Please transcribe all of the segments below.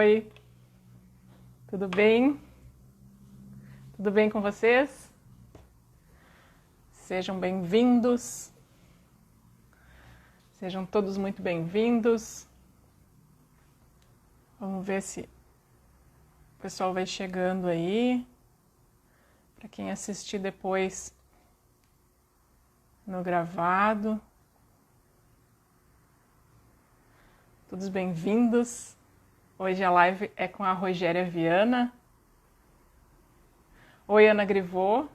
oi. Tudo bem? Tudo bem com vocês? Sejam bem-vindos. Sejam todos muito bem-vindos. Vamos ver se o pessoal vai chegando aí. Para quem assistir depois no gravado. Todos bem-vindos. Hoje a live é com a Rogéria Viana. Oi, Ana Grivô.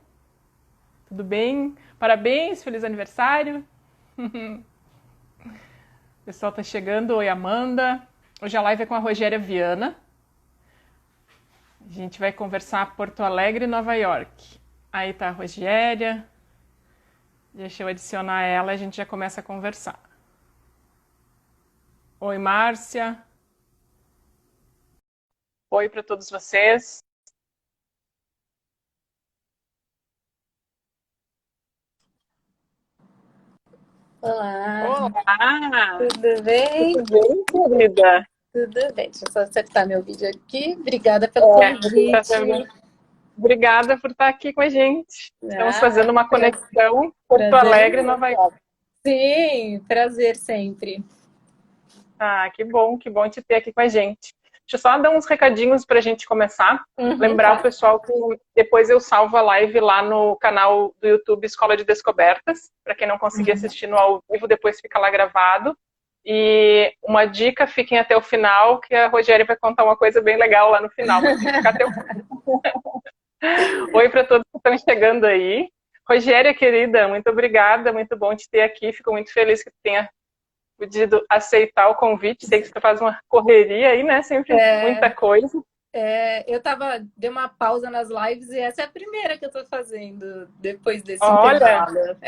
Tudo bem? Parabéns, feliz aniversário. O pessoal tá chegando. Oi, Amanda. Hoje a live é com a Rogéria Viana. A gente vai conversar Porto Alegre e Nova York. Aí tá a Rogéria. Deixa eu adicionar ela e a gente já começa a conversar. Oi, Márcia. Oi para todos vocês. Olá, Olá! tudo bem? Tudo bem, querida? Tudo bem. Deixa eu só acertar meu vídeo aqui. Obrigada pelo Tá convite. também. Obrigada por estar aqui com a gente. Estamos Ah, fazendo uma conexão Porto prazer. Alegre e Nova York. Sim, prazer sempre. Ah, que bom te ter aqui com a gente. Deixa eu só dar uns recadinhos para a gente começar. Lembrar o Tá. pessoal que depois eu salvo a live lá no canal do YouTube Escola de Descobertas. Para quem não conseguir assistir no ao vivo, depois fica lá gravado. E uma dica, fiquem até o final, que a Rogéria vai contar uma coisa bem legal lá no final, mas tem que ficar até o final. Oi para todos que estão chegando aí. Rogéria, querida, muito obrigada, muito bom te ter aqui. Fico muito feliz que tu tenha podido aceitar o convite. Sei que você faz uma correria aí, né? Sempre muita coisa. Dei uma pausa nas lives e essa é a primeira que eu tô fazendo depois desse Olha, intervalo.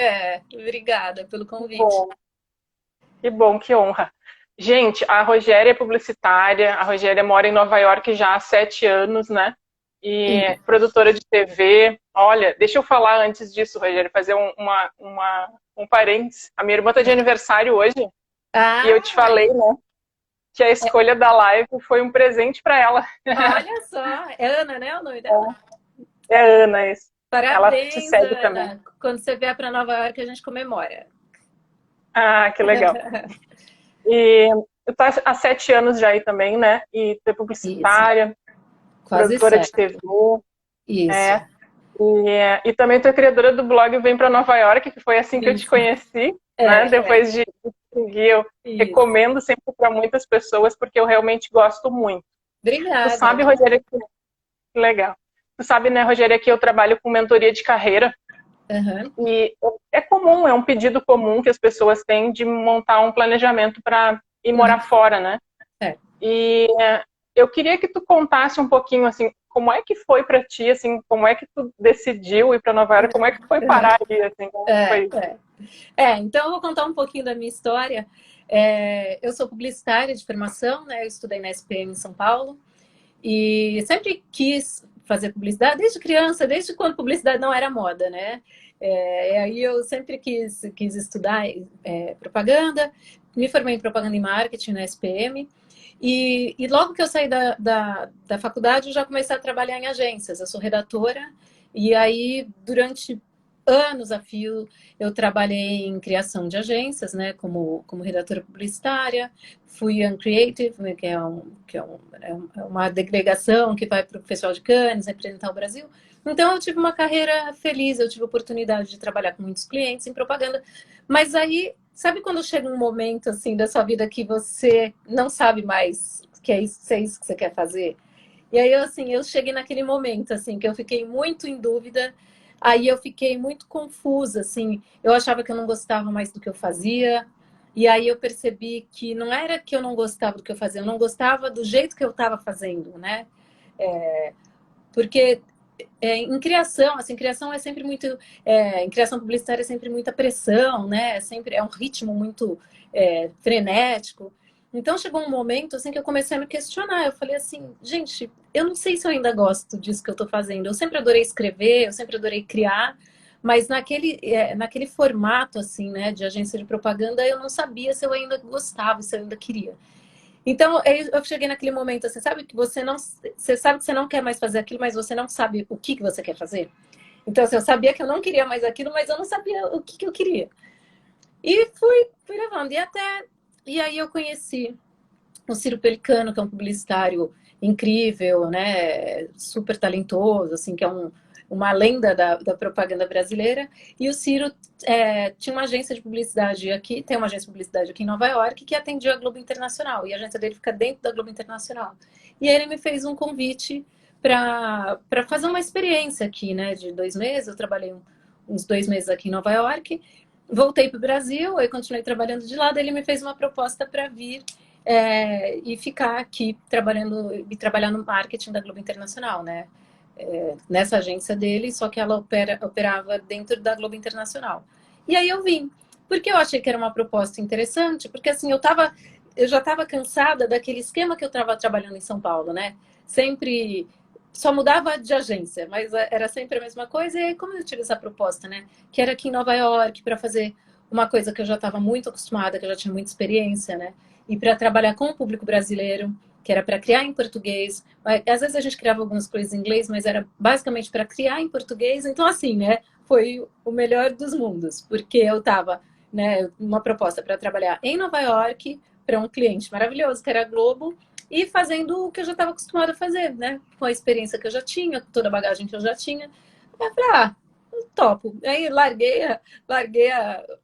Obrigada pelo convite. bom, que honra. Gente, a Rogéria é publicitária, a Rogéria mora em Nova York já há 7 anos, né? E é produtora de TV. Olha, deixa eu falar antes disso, Rogéria, fazer um parênteses. A minha irmã está de aniversário hoje, e eu te falei, né, que a escolha da live foi um presente para ela. Olha só, é Ana, né, o nome dela? É Ana, isso. Ela te Parabéns, segue também. Ana. Quando você vier para Nova York, a gente comemora. Ah, que legal. E eu tô há 7 anos já aí também, né? E tu é publicitária, Quase produtora de 7. TV. Isso. É. E também tu é criadora do blog Vem para Nova York, que foi assim que eu te conheci, né? Depois de seguir, eu recomendo sempre para muitas pessoas, porque eu realmente gosto muito. Obrigada. Tu sabe, Rogéria, que legal. Tu sabe, né, Rogéria, que eu trabalho com mentoria de carreira. E é comum, é um pedido comum que as pessoas têm de montar um planejamento para ir morar fora, né? E eu queria que tu contasse um pouquinho, assim, como é que foi para ti, assim, como é que tu decidiu ir para Nova York, como é que tu foi parar ali, assim, como foi isso? Então eu vou contar um pouquinho da minha história. Eu sou publicitária de formação, né? Eu estudei na SPM em São Paulo e sempre quis fazer publicidade desde criança, desde quando publicidade não era moda, né? Aí eu sempre quis estudar propaganda, me formei em propaganda e marketing na SPM. E logo que eu saí da faculdade, eu já comecei a trabalhar em agências. Eu sou redatora, e aí, durante anos a fio, eu trabalhei em criação de agências, né, como redatora publicitária. Fui Uncreative, né, é uma delegação que vai para o Festival de Cannes, representar o Brasil. Então, eu tive uma carreira feliz, eu tive a oportunidade de trabalhar com muitos clientes em propaganda. Mas aí, sabe quando chega um momento assim da sua vida que você não sabe mais que é isso, se é isso que você quer fazer? E aí, eu cheguei naquele momento, assim, que eu fiquei muito em dúvida. Aí eu fiquei muito confusa, assim. Eu achava que eu não gostava mais do que eu fazia. E aí eu percebi que não era que eu não gostava do que eu fazia, eu não gostava do jeito que eu estava fazendo, né? Porque em criação, assim, criação é sempre muito, em criação publicitária é sempre muita pressão, né? Sempre é um ritmo muito frenético. Então chegou um momento assim que eu comecei a me questionar. Eu falei assim, gente, eu não sei se eu ainda gosto disso que eu estou fazendo. Eu sempre adorei escrever, eu sempre adorei criar, mas naquele formato assim, né, de agência de propaganda, eu não sabia se eu ainda gostava, se eu ainda queria. Então, eu cheguei naquele momento, assim, sabe que você sabe que você não quer mais fazer aquilo, mas você não sabe o que você quer fazer. Então, assim, eu sabia que eu não queria mais aquilo, mas eu não sabia o que eu queria. E fui levando. E aí eu conheci o Ciro Pelicano, que é um publicitário incrível, né? Super talentoso, assim, que é uma lenda da propaganda brasileira. E o Ciro tinha uma agência de publicidade aqui, tem uma agência de publicidade aqui em Nova York, que atendia a Globo Internacional. E a agência dele fica dentro da Globo Internacional. E ele me fez um convite para fazer uma experiência aqui, né? De 2 meses. Eu trabalhei uns 2 meses aqui em Nova York. Voltei para o Brasil, aí continuei trabalhando de lá. Ele me fez uma proposta para vir e ficar aqui trabalhar no marketing da Globo Internacional, né? Nessa agência dele, só que ela operava dentro da Globo Internacional. E aí eu vim, porque eu achei que era uma proposta interessante, porque assim, eu já estava cansada daquele esquema que eu estava trabalhando em São Paulo, né? Sempre só mudava de agência, mas era sempre a mesma coisa. E aí, como eu tive essa proposta, né? Que era aqui em Nova York, para fazer uma coisa que eu já estava muito acostumada, que eu já tinha muita experiência, né? E para trabalhar com o público brasileiro, que era para criar em português. Às vezes a gente criava algumas coisas em inglês, mas era basicamente para criar em português. Então, assim, né? Foi o melhor dos mundos, porque eu estava, né? Uma proposta para trabalhar em Nova York, para um cliente maravilhoso, que era a Globo, e fazendo o que eu já estava acostumada a fazer, né? Com a experiência que eu já tinha, com toda a bagagem que eu já tinha. Eu falei, topo. Aí larguei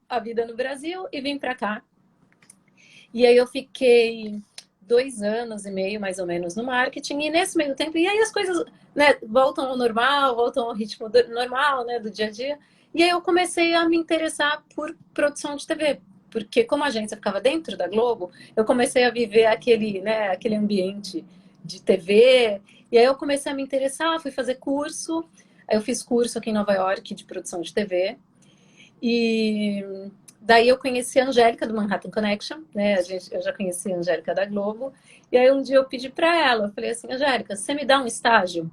a vida no Brasil e vim para cá. E aí eu fiquei 2 anos e meio, mais ou menos, no marketing. E nesse meio tempo, e aí as coisas, né, voltam ao normal, voltam ao ritmo normal, né, do dia a dia. E aí eu comecei a me interessar por produção de TV. Porque como a agência ficava dentro da Globo, eu comecei a viver aquele ambiente de TV. E aí eu comecei a me interessar, fui fazer curso. Aí eu fiz curso aqui em Nova York de produção de TV. E daí eu conheci a Angélica do Manhattan Connection, né? Eu já conhecia a Angélica da Globo. E aí um dia eu pedi para ela, eu falei assim, Angélica, você me dá um estágio?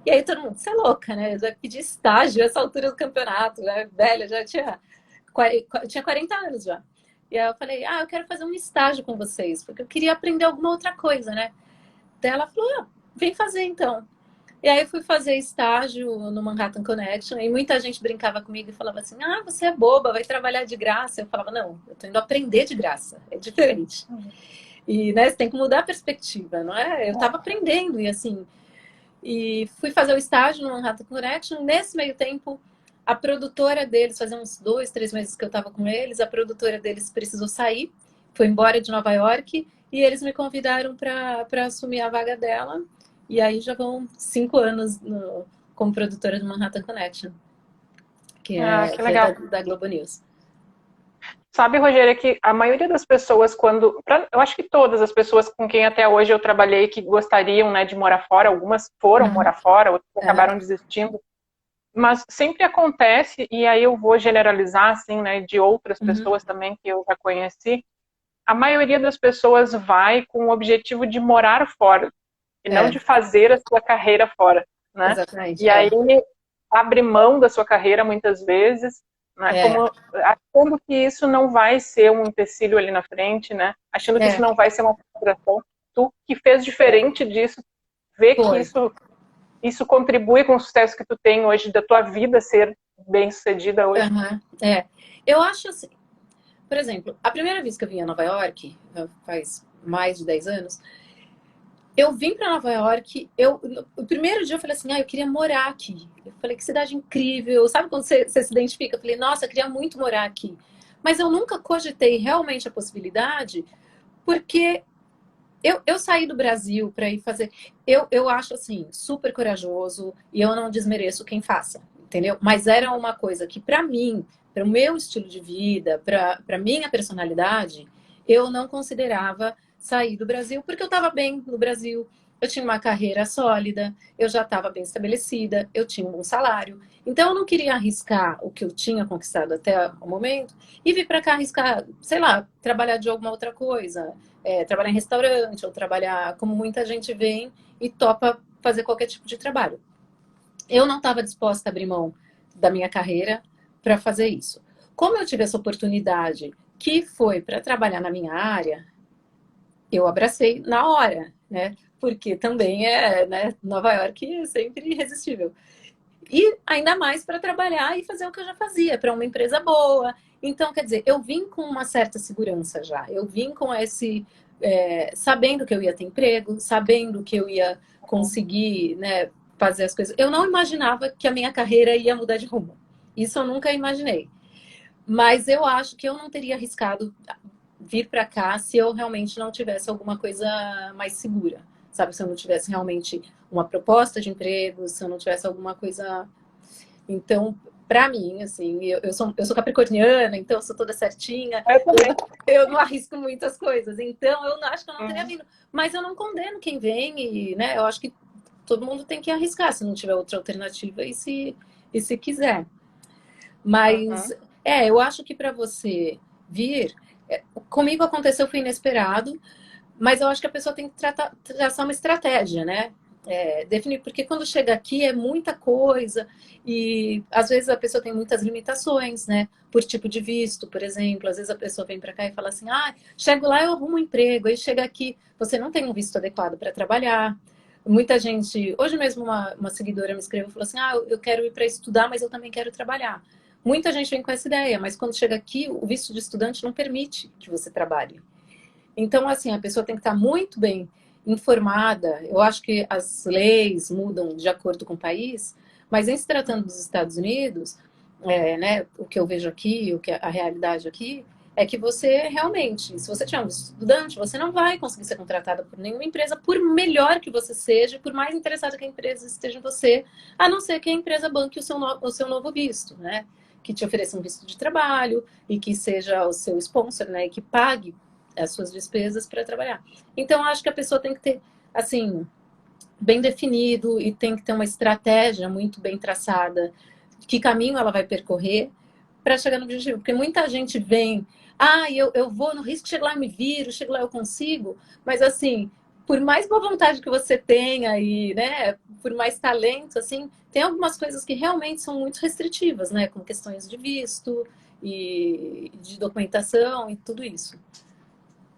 E aí todo mundo, você é louca, né? Eu já pedi estágio essa altura do campeonato, já velha, já tinha 40 anos já. E aí eu falei, eu quero fazer um estágio com vocês, porque eu queria aprender alguma outra coisa, né? Daí ela falou, vem fazer então. E aí eu fui fazer estágio no Manhattan Connection e muita gente brincava comigo e falava assim, você é boba, vai trabalhar de graça. Eu falava, não, eu tô indo aprender de graça, é diferente. E, né, você tem que mudar a perspectiva, não é? Eu tava aprendendo e assim, e fui fazer o estágio no Manhattan Connection. Nesse meio tempo, a produtora deles, fazia uns 2, 3 meses que eu tava com eles, a produtora deles precisou sair, foi embora de Nova York e eles me convidaram para assumir a vaga dela. E aí já vão 5 anos como produtora do Manhattan Connection, que Que é legal. da Globo News. Sabe, Rogéria, que a maioria das pessoas, eu acho que todas as pessoas com quem até hoje eu trabalhei que gostariam, né, de morar fora, algumas foram morar fora, outras acabaram desistindo, mas sempre acontece, e aí eu vou generalizar, assim, né, de outras pessoas também que eu já conheci, a maioria das pessoas vai com o objetivo de morar fora, e não de fazer a sua carreira fora, né? Exatamente. E aí abre mão da sua carreira muitas vezes, né? Como achando que isso não vai ser um empecilho ali na frente, né? Achando que isso não vai ser uma frustração. Tu que fez diferente disso, vê que isso contribui com o sucesso que tu tem hoje da tua vida ser bem-sucedida hoje. Eu acho assim, por exemplo, a primeira vez que eu vim a Nova York, faz mais de 10 anos, eu vim para Nova York, o primeiro dia eu falei assim, eu queria morar aqui. Eu falei, que cidade incrível. Sabe quando você se identifica? Eu falei, nossa, eu queria muito morar aqui. Mas eu nunca cogitei realmente a possibilidade, porque eu saí do Brasil para ir fazer... Eu acho, assim, super corajoso e eu não desmereço quem faça, entendeu? Mas era uma coisa que, para mim, para o meu estilo de vida, para minha personalidade, eu não considerava sair do Brasil, porque eu estava bem no Brasil, eu tinha uma carreira sólida, eu já estava bem estabelecida, eu tinha um bom salário. Então, eu não queria arriscar o que eu tinha conquistado até o momento e vir para cá arriscar, sei lá, trabalhar de alguma outra coisa, trabalhar em restaurante ou trabalhar como muita gente vem e topa fazer qualquer tipo de trabalho. Eu não estava disposta a abrir mão da minha carreira para fazer isso. Como eu tive essa oportunidade, que foi para trabalhar na minha área, eu abracei na hora, né? Porque também né, Nova York é sempre irresistível. E ainda mais para trabalhar e fazer o que eu já fazia, para uma empresa boa. Então, quer dizer, eu vim com uma certa segurança já. Eu vim com sabendo que eu ia ter emprego, sabendo que eu ia conseguir, né, fazer as coisas. Eu não imaginava que a minha carreira ia mudar de rumo. Isso eu nunca imaginei. Mas eu acho que eu não teria arriscado vir para cá se eu realmente não tivesse alguma coisa mais segura, sabe? Se eu não tivesse realmente uma proposta de emprego, se eu não tivesse alguma coisa. Então, para mim, assim, eu sou capricorniana, então eu sou toda certinha, Eu também. eu não arrisco muitas coisas, então eu não acho que eu não teria Uhum. vindo. Mas eu não condeno quem vem e, né, eu acho que todo mundo tem que arriscar se não tiver outra alternativa e se quiser. Mas Uhum. eu acho que para você vir, comigo aconteceu, foi inesperado, mas eu acho que a pessoa tem que traçar uma estratégia, né? Definir, porque quando chega aqui é muita coisa e às vezes a pessoa tem muitas limitações, né? Por tipo de visto, por exemplo. Às vezes a pessoa vem para cá e fala assim: ah, chego lá, eu arrumo um emprego. Aí chega aqui, você não tem um visto adequado para trabalhar. Muita gente, hoje mesmo uma seguidora me escreveu e falou assim: ah, eu quero ir para estudar, mas eu também quero trabalhar. Muita gente vem com essa ideia, mas quando chega aqui, o visto de estudante não permite que você trabalhe. Então, assim, a pessoa tem que estar muito bem informada. Eu acho que as leis mudam de acordo com o país, mas em se tratando dos Estados Unidos, né, o que eu vejo aqui, o que a realidade aqui, é que você realmente, se você tiver um estudante, você não vai conseguir ser contratada por nenhuma empresa, por melhor que você seja, por mais interessada que a empresa esteja em você, a não ser que a empresa banque o seu novo visto, né? Que te ofereça um visto de trabalho e que seja o seu sponsor, né? E que pague as suas despesas para trabalhar. Então, acho que a pessoa tem que ter, assim, bem definido e tem que ter uma estratégia muito bem traçada, que caminho ela vai percorrer para chegar no objetivo. Porque muita gente vem, eu vou no risco, chego lá e me viro, chego lá eu consigo, mas assim, por mais boa vontade que você tenha e, né, por mais talento, assim, tem algumas coisas que realmente são muito restritivas, né, com questões de visto e de documentação e tudo isso.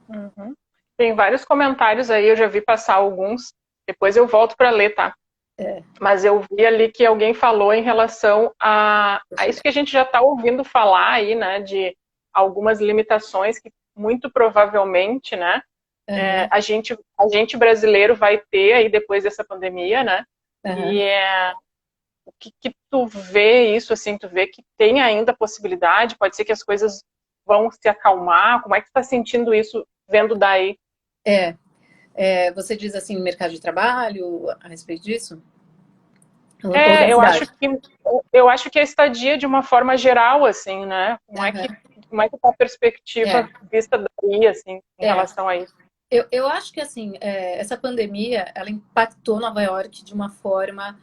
Uhum. Tem vários comentários aí, eu já vi passar alguns, depois eu volto para ler, tá? É, Mas eu vi ali que alguém falou em relação a isso que a gente já está ouvindo falar aí, né, de algumas limitações que muito provavelmente, né, uhum, a gente brasileiro vai ter aí depois dessa pandemia, né? E uhum. o que tu vê isso, assim, tu vê que tem ainda possibilidade, pode ser que as coisas vão se acalmar, como é que tu tá sentindo isso vendo daí? É, você diz assim, mercado de trabalho, a respeito disso? Ou da É, cidade? eu acho que a estadia de uma forma geral, assim, né? Uhum. Como é que tá a É, perspectiva vista daí, assim, em é. relação a isso? Eu acho que assim, essa pandemia, ela impactou Nova York de uma forma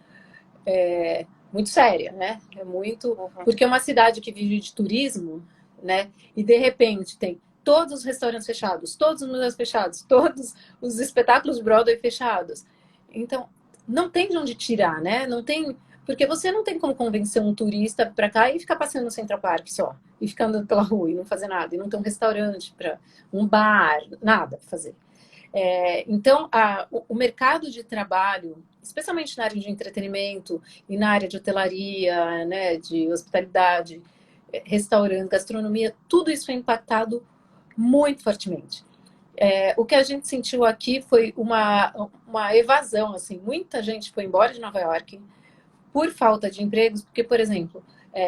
muito séria, né? É muito, Uhum. porque é uma cidade que vive de turismo, né? E de repente tem todos os restaurantes fechados, todos os museus fechados, todos os espetáculos de Broadway fechados. Então, não tem de onde tirar, né? Não tem, porque você não tem como convencer um turista para cá e ficar passeando no Central Park só, e ficar andando pela rua e não fazer nada, e não ter um restaurante para um bar, nada para fazer. Então, o mercado de trabalho, especialmente na área de entretenimento e na área de hotelaria, né, de hospitalidade, restaurante, gastronomia, tudo isso foi impactado muito fortemente. O que a gente sentiu aqui foi uma evasão, assim, muita gente foi embora de Nova York por falta de empregos, porque, por exemplo,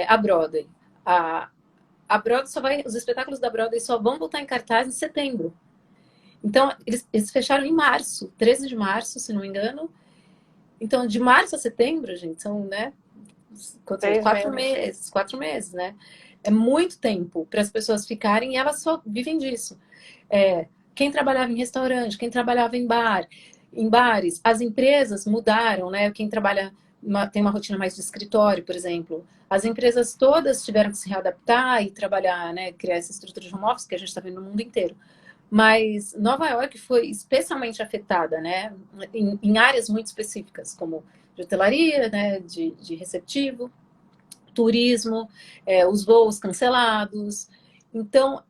a Broadway, a, a Broadway os espetáculos da Broadway só vão voltar em cartaz em setembro. Então, eles fecharam em março, 13 de março, se não me engano. Então, de março a setembro, gente, são, né, quantos meses? 6 meses. 4 meses, 4 meses, né? É muito tempo para as pessoas ficarem e elas só vivem disso. Quem trabalhava em restaurante, quem trabalhava em bares, as empresas mudaram, né? Quem trabalha, tem uma rotina mais de escritório, por exemplo. As empresas todas tiveram que se readaptar e trabalhar, né? Criar essa estrutura de home office que a gente está vendo no mundo inteiro. Mas Nova York foi especialmente afetada, né, em áreas muito específicas, como de hotelaria, né, de receptivo, turismo, os voos cancelados. Então,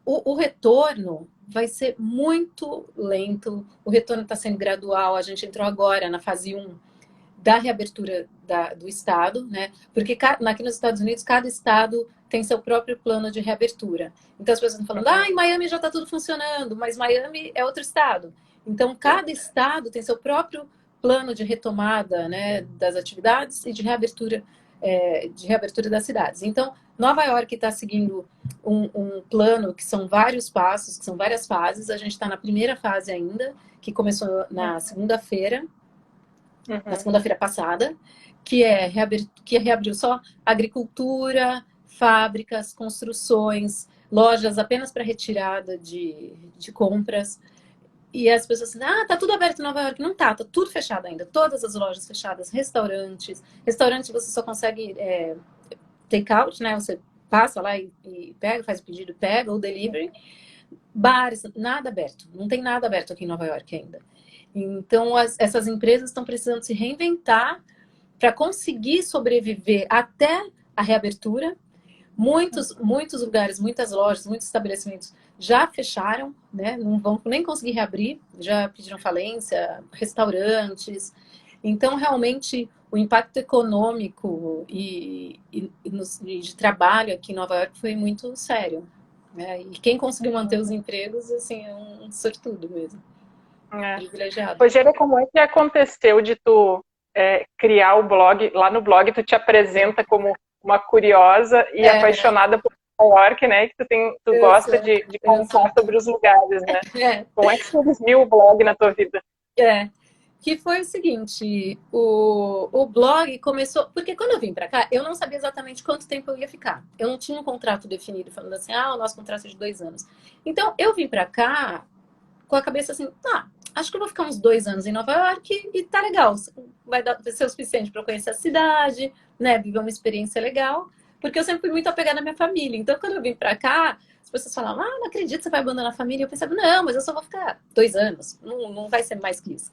o retorno vai ser muito lento, o retorno está sendo gradual, a gente entrou agora na fase 1 da reabertura do Estado, né? Porque aqui nos Estados Unidos, cada Estado tem seu próprio plano de reabertura. Então as pessoas estão falando, em Miami já está tudo funcionando, mas Miami é outro Estado. Então cada Estado tem seu próprio plano de retomada, né, das atividades e de reabertura das cidades. Então, Nova York está seguindo um plano que são vários passos, que são várias fases. A gente está na primeira fase ainda, que começou na segunda-feira, na segunda-feira passada, que reabriu só agricultura, fábricas, construções, lojas apenas para retirada de compras. E as pessoas assim, tá tudo aberto em Nova York. Não tá tudo fechado ainda. Todas as lojas fechadas, restaurantes. Restaurante você só consegue take out, né? Você passa lá e pega, faz o pedido, pega, ou delivery. Bares, nada aberto. Não tem nada aberto aqui em Nova York ainda. Então, essas empresas estão precisando se reinventar para conseguir sobreviver até a reabertura. Muitos lugares, muitas lojas, muitos estabelecimentos já fecharam, né? Não vão nem conseguir reabrir, já pediram falência, restaurantes. Então, realmente, o impacto econômico e de trabalho aqui em Nova York foi muito sério, né? E quem conseguiu manter os empregos, assim, é um sortudo mesmo. Privilegiado. Rogéria, como é que aconteceu de tu criar o blog? Lá no blog tu te apresenta como uma curiosa e apaixonada por Nova York, né? Que tu gosta de contar sobre os lugares, né? Como é que surgiu o blog na tua vida? Que foi o seguinte, o blog começou... Porque quando eu vim para cá, eu não sabia exatamente quanto tempo eu ia ficar. Eu não tinha um contrato definido, falando assim, o nosso contrato é de 2 anos. Então, eu vim para cá com a cabeça assim, acho que eu vou ficar uns 2 anos em Nova York e tá legal. Vai ser o suficiente para eu conhecer a cidade, né? Viver uma experiência legal. Porque eu sempre fui muito apegada à minha família. Então, quando eu vim para cá, as pessoas falavam, não acredito que você vai abandonar a família. Eu pensava, não, mas eu só vou ficar 2 anos. Não vai ser mais que isso.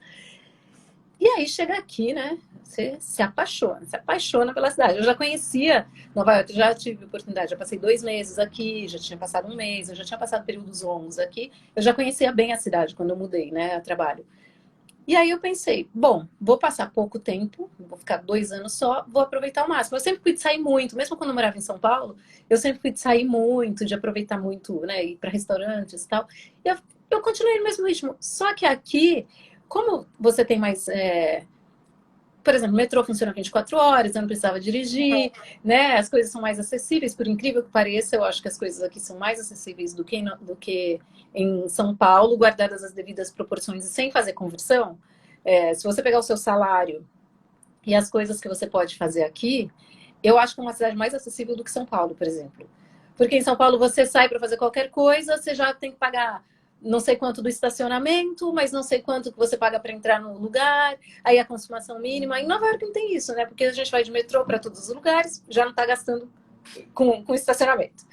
E aí chega aqui, né? Você se apaixona pela cidade. Eu já conhecia Nova York, já tive oportunidade, já passei 2 meses aqui, já tinha passado 1 mês, eu já tinha passado períodos longos aqui. Eu já conhecia bem a cidade quando eu mudei, né, a trabalho. E aí eu pensei, bom, vou passar pouco tempo, vou ficar 2 anos só, vou aproveitar ao máximo. Eu sempre fui de sair muito, mesmo quando eu morava em São Paulo, eu sempre fui de sair muito, de aproveitar muito, né, ir para restaurantes e tal. E eu continuei no mesmo ritmo. Só que aqui, como você tem mais... Por exemplo, o metrô funciona 24 horas, eu não precisava dirigir, né? As coisas são mais acessíveis, por incrível que pareça, eu acho que as coisas aqui são mais acessíveis do que em São Paulo, guardadas as devidas proporções e sem fazer conversão. Se você pegar o seu salário e as coisas que você pode fazer aqui, eu acho que é uma cidade mais acessível do que São Paulo, por exemplo. Porque em São Paulo você sai para fazer qualquer coisa, você já tem que pagar não sei quanto do estacionamento, mas não sei quanto que você paga para entrar no lugar, aí a consumação mínima. Em Nova York não tem isso, né? Porque a gente vai de metrô para todos os lugares, já não está gastando com estacionamento.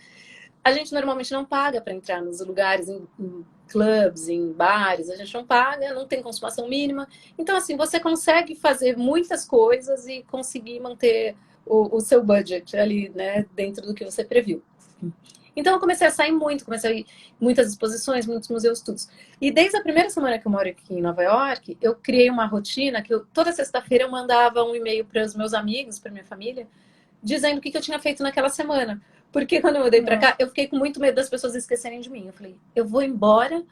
A gente normalmente não paga para entrar nos lugares, em clubes, em bares, a gente não paga, não tem consumação mínima. Então, assim, você consegue fazer muitas coisas e conseguir manter o seu budget ali, né, dentro do que você previu. Então, eu comecei a sair muito, comecei a ir muitas exposições, muitos museus, tudo. E desde a primeira semana que eu moro aqui em Nova York, eu criei uma rotina que toda sexta-feira eu mandava um e-mail para os meus amigos, para minha família, dizendo o que eu tinha feito naquela semana. Porque quando eu mudei para cá, eu fiquei com muito medo das pessoas esquecerem de mim. Eu falei, eu vou embora,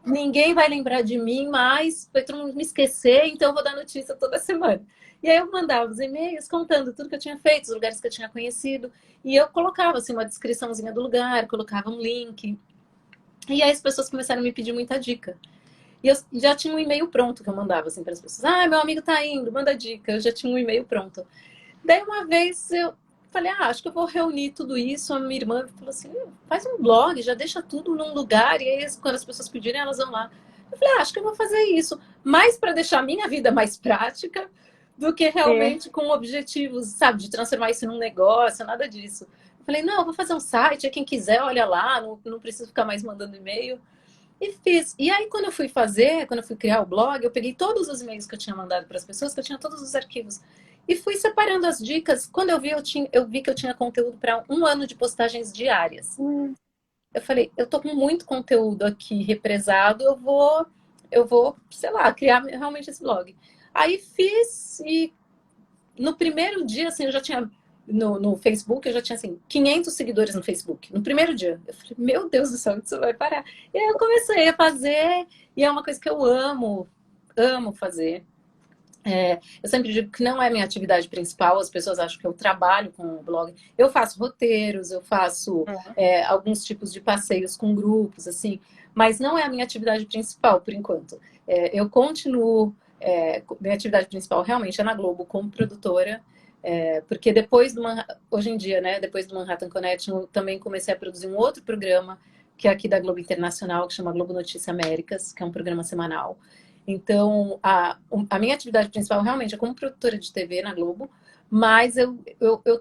ninguém vai lembrar de mim mais, vai todo mundo me esquecer, então eu vou dar notícia toda semana. E aí eu mandava os e-mails contando tudo que eu tinha feito, os lugares que eu tinha conhecido, e eu colocava assim uma descriçãozinha do lugar, colocava um link. E aí as pessoas começaram a me pedir muita dica. E eu já tinha um e-mail pronto que eu mandava assim para as pessoas. Meu amigo tá indo, manda dica. Eu já tinha um e-mail pronto. Daí uma vez eu falei, acho que eu vou reunir tudo isso. A minha irmã falou assim, faz um blog, já deixa tudo num lugar, e aí quando as pessoas pedirem, elas vão lá. Eu falei, acho que eu vou fazer isso, mais para deixar a minha vida mais prática do que realmente com objetivos, sabe, de transformar isso num negócio, nada disso. Eu falei, não, eu vou fazer um site, quem quiser, olha lá, não preciso ficar mais mandando e-mail. E fiz. E aí, quando eu fui criar o blog, eu peguei todos os e-mails que eu tinha mandado para as pessoas, que eu tinha todos os arquivos. E fui separando as dicas. Quando eu vi que eu tinha conteúdo para 1 ano de postagens diárias. Eu falei, eu tô com muito conteúdo aqui represado, eu vou, sei lá, criar realmente esse blog. Aí fiz e no primeiro dia, assim, eu já tinha no Facebook, eu já tinha, assim, 500 seguidores no Facebook. No primeiro dia. Eu falei, meu Deus do céu, isso vai parar. E aí eu comecei a fazer, e é uma coisa que eu amo fazer. Eu sempre digo que não é minha atividade principal, as pessoas acham que eu trabalho com o blog. Eu faço roteiros, eu faço alguns tipos de passeios com grupos, assim, mas não é a minha atividade principal, por enquanto. Eu continuo, minha atividade principal realmente é na Globo como produtora, porque depois hoje em dia, né, depois do Manhattan Connection, eu também comecei a produzir um outro programa, que é aqui da Globo Internacional, que chama Globo Notícia Américas, que é um programa semanal. Então, a minha atividade principal realmente é como produtora de TV na Globo, mas eu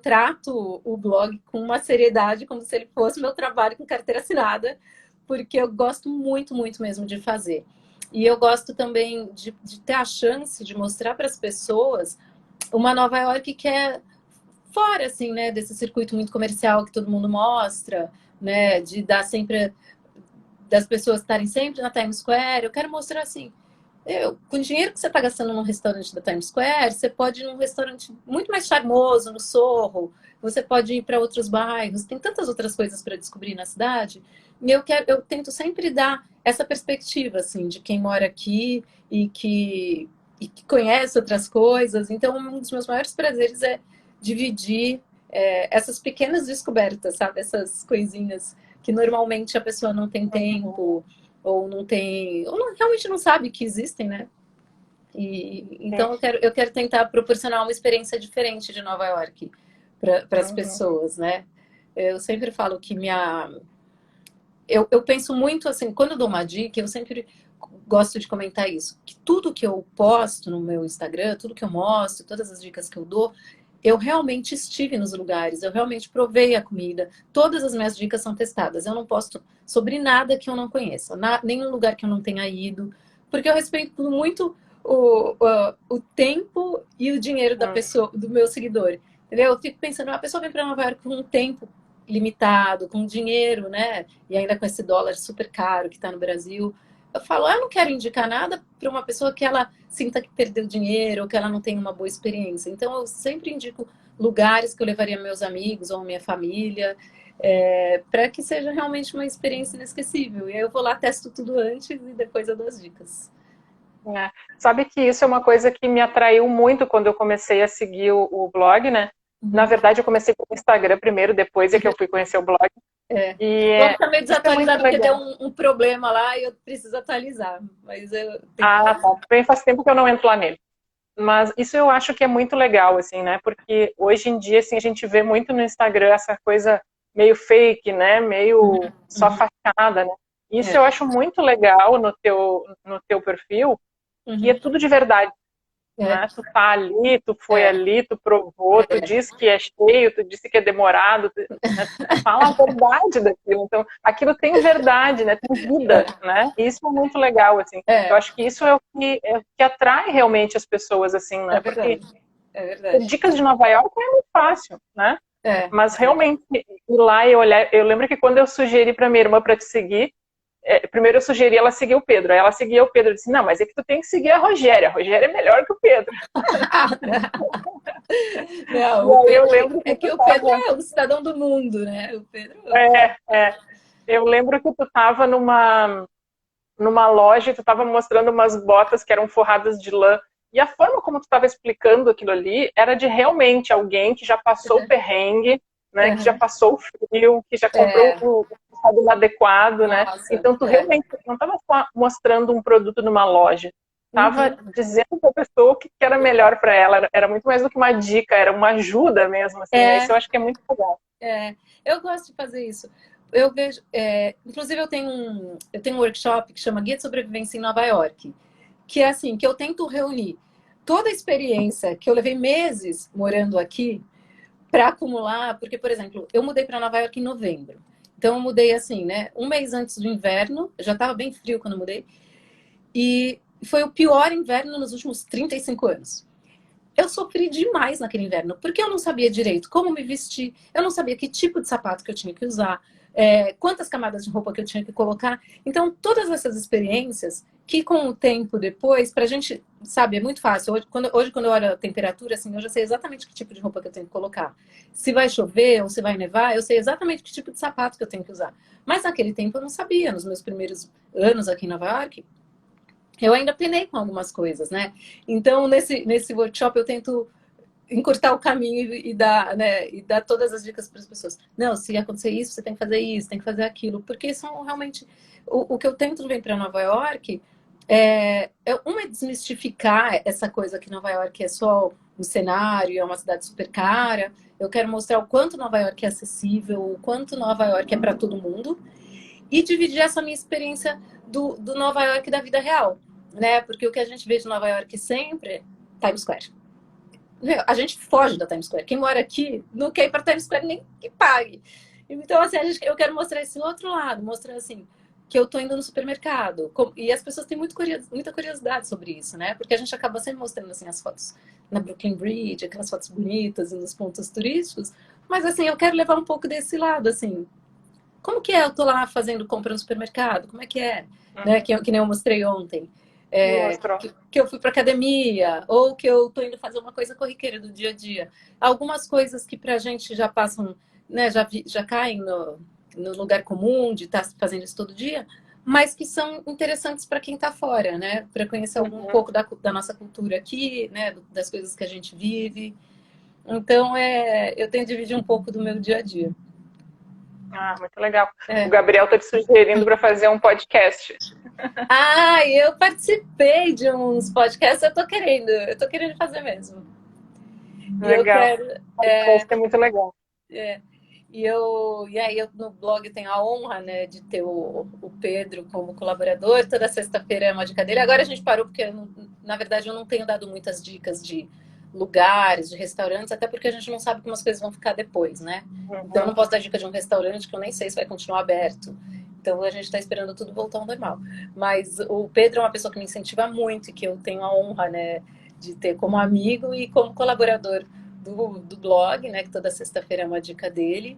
trato o blog com uma seriedade, como se ele fosse meu trabalho com carteira assinada, porque eu gosto muito, muito mesmo de fazer. E eu gosto também de ter a chance de mostrar para as pessoas uma Nova York que é fora, assim, né, desse circuito muito comercial que todo mundo mostra, né, de dar sempre, das pessoas estarem sempre na Times Square. Eu quero mostrar, assim, com o dinheiro que você está gastando num restaurante da Times Square, você pode ir num restaurante muito mais charmoso, no Sorro, você pode ir para outros bairros, tem tantas outras coisas para descobrir na cidade. E eu tento sempre dar essa perspectiva, assim, de quem mora aqui e que conhece outras coisas. Então, um dos meus maiores prazeres é dividir essas pequenas descobertas, sabe? Essas coisinhas que normalmente a pessoa não tem tempo, ou não tem, ou realmente não sabe que existem, né? E então eu quero tentar proporcionar uma experiência diferente de Nova York para as pessoas, né? Eu sempre falo que eu penso muito assim, quando eu dou uma dica, eu sempre gosto de comentar isso, que tudo que eu posto no meu Instagram, tudo que eu mostro, todas as dicas que eu dou, eu realmente estive nos lugares, eu realmente provei a comida, todas as minhas dicas são testadas. Eu não posto sobre nada que eu não conheça, nenhum lugar que eu não tenha ido, porque eu respeito muito o tempo e o dinheiro da pessoa, do meu seguidor. Entendeu? Eu fico pensando, a pessoa vem para Nova York com um tempo limitado, com dinheiro, né? E ainda com esse dólar super caro que está no Brasil. Eu falo, eu não quero indicar nada para uma pessoa que ela sinta que perdeu dinheiro ou que ela não tem uma boa experiência. Então, eu sempre indico lugares que eu levaria meus amigos ou minha família, para que seja realmente uma experiência inesquecível. E aí eu vou lá, testo tudo antes e depois eu dou as dicas. Sabe que isso é uma coisa que me atraiu muito quando eu comecei a seguir o blog, né? Na verdade, eu comecei com o Instagram primeiro, depois é que eu fui conhecer o blog. O blog tá meio desatualizado porque deu legal. um problema lá e eu preciso atualizar. Mas eu Tá. Bem, faz tempo que eu não entro lá nele. Mas isso eu acho que é muito legal, assim, né? Porque hoje em dia, assim, a gente vê muito no Instagram essa coisa meio fake, né? Meio só fachada, né? Isso eu acho muito legal no teu perfil, que é tudo de verdade. Né? Tu tá ali, tu foi ali, tu provou, tu disse que é cheio, tu disse que é demorado, né? Tu fala a verdade daquilo. Então, aquilo tem verdade, né? Tem vida, né? E isso é muito legal, assim. Eu acho que isso é o que atrai realmente as pessoas, assim, né? Porque dicas de Nova York é muito fácil, né? Mas realmente ir lá e olhar, eu lembro que quando eu sugeri para minha irmã para te seguir, primeiro eu sugeri ela seguir o Pedro. Aí ela seguia o Pedro. Eu disse, não, mas é que tu tem que seguir a Rogéria. A Rogéria é melhor que o Pedro. Não, o Pedro, que o Pedro é o cidadão do mundo, né? O Pedro... Eu lembro que tu estava numa loja e tu estava mostrando umas botas que eram forradas de lã. E a forma como tu estava explicando aquilo ali era de realmente alguém que já passou o perrengue, né? Que já passou o frio, que já comprou o estado adequado, né? Então tu realmente não estava só mostrando um produto numa loja, estava dizendo para a pessoa o que era melhor para ela. Era muito mais do que uma dica, era uma ajuda mesmo, assim, né? Isso eu acho que é muito legal. Eu gosto de fazer isso. Eu vejo, inclusive eu tenho um workshop que chama Guia de Sobrevivência em Nova York, que é assim, que eu tento reunir toda a experiência que eu levei meses morando aqui para acumular, porque, por exemplo, eu mudei para Nova York em novembro. Então, eu mudei assim, né? Um mês antes do inverno, já estava bem frio quando eu mudei. E foi o pior inverno nos últimos 35 anos. Eu sofri demais naquele inverno, porque eu não sabia direito como me vestir, eu não sabia que tipo de sapato que eu tinha que usar, quantas camadas de roupa que eu tinha que colocar. Então, todas essas experiências que com o tempo depois, pra gente, sabe, é muito fácil. Hoje, quando eu olho a temperatura, assim, eu já sei exatamente que tipo de roupa que eu tenho que colocar. Se vai chover ou se vai nevar, eu sei exatamente que tipo de sapato que eu tenho que usar. Mas naquele tempo eu não sabia, nos meus primeiros anos aqui em Nova York, eu ainda penei com algumas coisas, né? Então, nesse workshop eu tento encurtar o caminho e dar todas as dicas para as pessoas. Não, se acontecer isso, você tem que fazer isso, tem que fazer aquilo, porque são realmente o que eu tento vir para Nova York uma é desmistificar essa coisa que Nova York é só um cenário, é uma cidade super cara. Eu quero mostrar o quanto Nova York é acessível, o quanto Nova York é para todo mundo e dividir essa minha experiência do Nova York da vida real, né? Porque o que a gente vê de Nova York sempre é Times Square. A gente foge da Times Square. Quem mora aqui não quer ir para Times Square nem que pague. Então, assim, eu quero mostrar esse outro lado, mostrar assim, que eu tô indo no supermercado. E as pessoas têm muita curiosidade sobre isso, né? Porque a gente acaba sempre mostrando assim, as fotos na Brooklyn Bridge, aquelas fotos bonitas nos pontos turísticos. Mas assim, eu quero levar um pouco desse lado, assim. Como que é? Eu tô lá fazendo compra no supermercado? Como é que é? Né? Que nem eu mostrei ontem. Que eu fui para academia, ou que eu tô indo fazer uma coisa corriqueira do dia a dia. Algumas coisas que pra gente já passam, né, já caem no lugar comum de estar fazendo isso todo dia, mas que são interessantes para quem está fora, né? Para conhecer um pouco da nossa cultura aqui, né? Das coisas que a gente vive. Então, eu tento dividir um pouco do meu dia a dia. Ah, muito legal. O Gabriel está te sugerindo para fazer um podcast. Eu participei de uns podcasts, eu tô querendo fazer mesmo. Legal. E eu quero. Podcast é muito legal. E aí eu no blog tenho a honra, né, de ter o Pedro como colaborador. Toda sexta-feira é uma dica dele. Agora a gente parou porque, na verdade, eu não tenho dado muitas dicas de lugares, de restaurantes, até porque a gente não sabe como as coisas vão ficar depois, né? Então eu não posso dar dica de um restaurante que eu nem sei se vai continuar aberto. Então a gente está esperando tudo voltar ao normal. Mas o Pedro é uma pessoa que me incentiva muito e que eu tenho a honra, né, de ter como amigo e como colaborador do blog, né? Que toda sexta-feira é uma dica dele.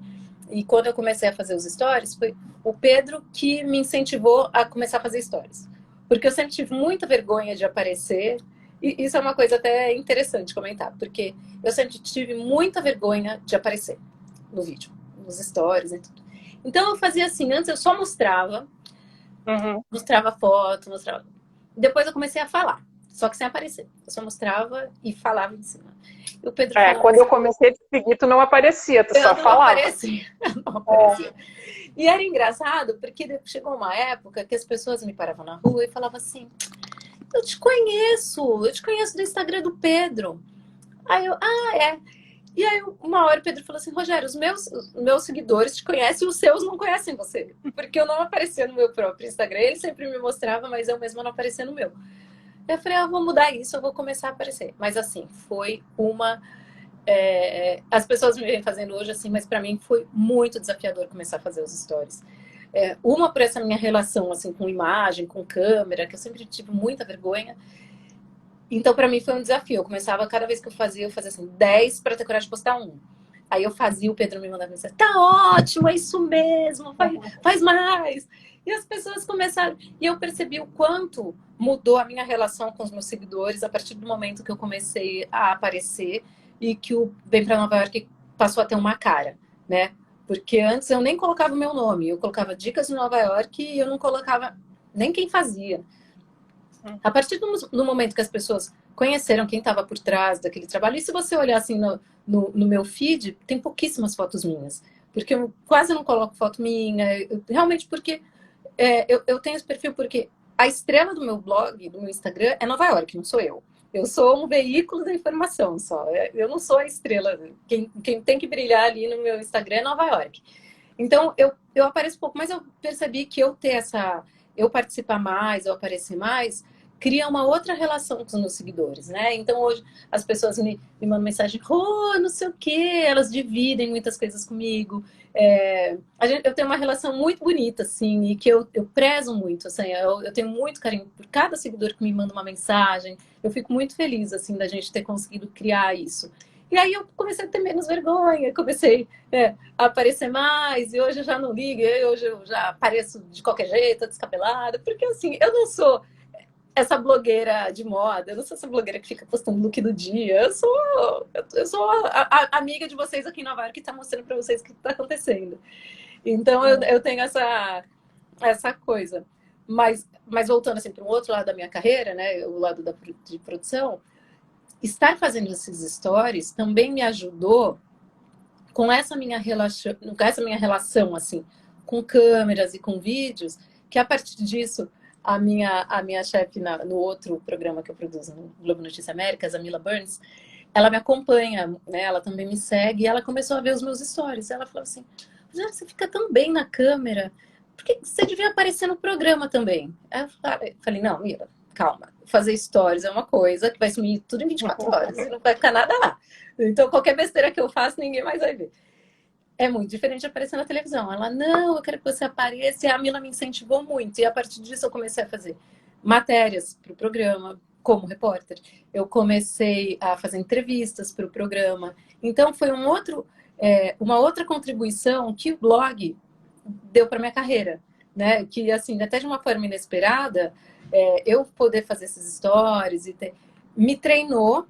E quando eu comecei a fazer os stories, foi o Pedro que me incentivou a começar a fazer stories. Porque eu sempre tive muita vergonha de aparecer. E isso é uma coisa até interessante comentar, porque eu sempre tive muita vergonha de aparecer no vídeo, nos stories e tudo. Então eu fazia assim, antes eu só mostrava, mostrava foto, mostrava. Depois eu comecei a falar, só que sem aparecer. Eu só mostrava e falava em cima. E o Pedro quando assim, eu comecei a te seguir, tu não aparecia, tu só falava. Não aparecia. E era engraçado, porque chegou uma época que as pessoas me paravam na rua e falavam assim: eu te conheço do Instagram do Pedro. Aí eu, é. E aí, uma hora o Pedro falou assim: Rogério, os meus seguidores te conhecem e os seus não conhecem você. Porque eu não aparecia no meu próprio Instagram. Ele sempre me mostrava, mas eu mesma não aparecia no meu. Eu falei: eu vou mudar isso, eu vou começar a aparecer. Mas assim, foi uma. As pessoas me vêm fazendo hoje assim, mas para mim foi muito desafiador começar a fazer os stories. Uma por essa minha relação assim com imagem, com câmera, que eu sempre tive muita vergonha. Então, para mim foi um desafio. Eu começava, cada vez que eu fazia assim, 10 para ter coragem de postar um. Aí eu fazia, o Pedro me mandava mensagem: tá ótimo, é isso mesmo, faz mais. E as pessoas começaram. E eu percebi o quanto mudou a minha relação com os meus seguidores a partir do momento que eu comecei a aparecer e que o Vem para Nova York passou a ter uma cara, né? Porque antes eu nem colocava o meu nome, eu colocava dicas de Nova York e eu não colocava nem quem fazia. A partir do momento que as pessoas conheceram quem estava por trás daquele trabalho, e se você olhar assim no meu feed, tem pouquíssimas fotos minhas, porque eu quase não coloco foto minha, realmente porque eu tenho esse perfil porque a estrela do meu blog, do meu Instagram, é Nova York, não sou eu. Eu sou um veículo da informação só. Eu não sou a estrela. Quem tem que brilhar ali no meu Instagram é Nova York. Então, eu apareço pouco, mas eu percebi que eu participar mais, eu aparecer mais, cria uma outra relação com os meus seguidores, né? Então, hoje, as pessoas me mandam mensagem: não sei o quê, elas dividem muitas coisas comigo. Eu tenho uma relação muito bonita, assim, e que eu prezo muito, assim, eu tenho muito carinho por cada seguidor que me manda uma mensagem. Eu fico muito feliz, assim, da gente ter conseguido criar isso. E aí eu comecei a ter menos vergonha, comecei a aparecer mais, e hoje eu já não ligo, e hoje eu já apareço de qualquer jeito, descabelada, porque assim, eu não sou essa blogueira de moda, eu não sou essa blogueira que fica postando look do dia, eu sou a amiga de vocês aqui em Nova York que está mostrando para vocês o que está acontecendo. Então eu tenho essa coisa. Mas voltando assim para um outro lado da minha carreira, né, o lado de produção, estar fazendo esses stories também me ajudou com essa minha relação assim, com câmeras e com vídeos, que a partir disso a minha chefe no outro programa que eu produzo no Globo Notícias Américas, a Mila Burns, ela me acompanha, né? Ela também me segue, e ela começou a ver os meus stories. Ela falou assim: você fica tão bem na câmera, por que você devia aparecer no programa também? Aí eu falei, não, Mila, calma. Fazer stories é uma coisa que vai sumir tudo em 24 horas, e não vai ficar nada lá. Então, qualquer besteira que eu faço, ninguém mais vai ver. É muito diferente de aparecer na televisão. Ela, não, eu quero que você apareça. E a Mila me incentivou muito. E a partir disso eu comecei a fazer matérias para o programa, como repórter. Eu comecei a fazer entrevistas para o programa. Então foi uma outra contribuição que o blog deu para minha carreira. Né? Que, assim, até de uma forma inesperada, eu poder fazer esses stories me treinou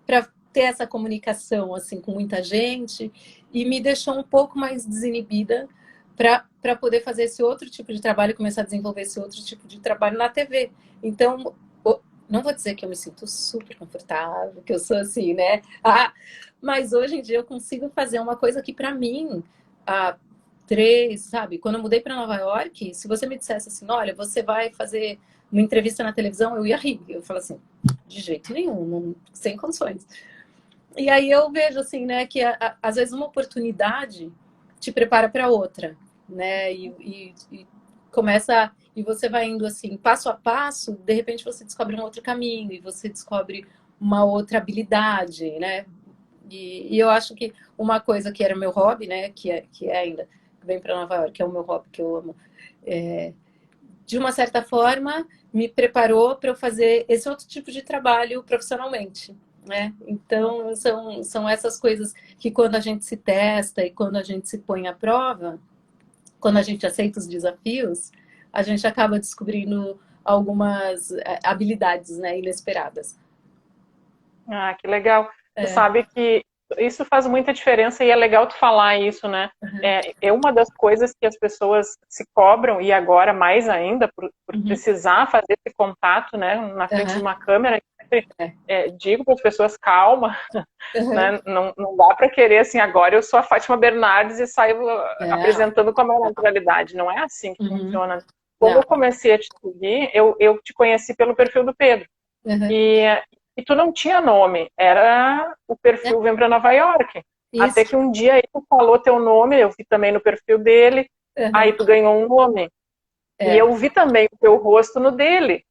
para ter essa comunicação assim com muita gente e me deixou um pouco mais desinibida para poder fazer esse outro tipo de trabalho e começar a desenvolver esse outro tipo de trabalho na TV. Então, não vou dizer que eu me sinto super confortável, que eu sou assim, né? Mas hoje em dia eu consigo fazer uma coisa que para mim, sabe? Quando eu mudei para Nova York, se você me dissesse assim, olha, você vai fazer uma entrevista na televisão, eu ia rir. Eu falo assim, de jeito nenhum, sem condições. E aí eu vejo assim, né, que às vezes uma oportunidade te prepara para outra, né? E começa e você vai indo assim, passo a passo, de repente você descobre um outro caminho e você descobre uma outra habilidade, né? E eu acho que uma coisa que era meu hobby, né, que é ainda vem para Nova York, que é o meu hobby que eu amo, de uma certa forma me preparou para eu fazer esse outro tipo de trabalho profissionalmente. Né? Então, são essas coisas que quando a gente se testa e quando a gente se põe à prova, quando a gente aceita os desafios, a gente acaba descobrindo algumas habilidades, né, inesperadas. Ah, que legal. Tu É. sabe que isso faz muita diferença e é legal tu falar isso, né? Uhum. É uma das coisas que as pessoas se cobram, e agora mais ainda, por precisar fazer esse contato, né, na frente de uma câmera. Digo para as pessoas, calma, né? Não dá para querer assim, agora eu sou a Fátima Bernardes e saio apresentando com a minha naturalidade. Não é assim que funciona. Quando eu comecei a te seguir, eu te conheci pelo perfil do Pedro. E tu não tinha nome, era o perfil Vem para Nova York. Isso. Até que um dia aí tu falou teu nome, eu vi também no perfil dele, aí tu ganhou um nome. E eu vi também o teu rosto no dele.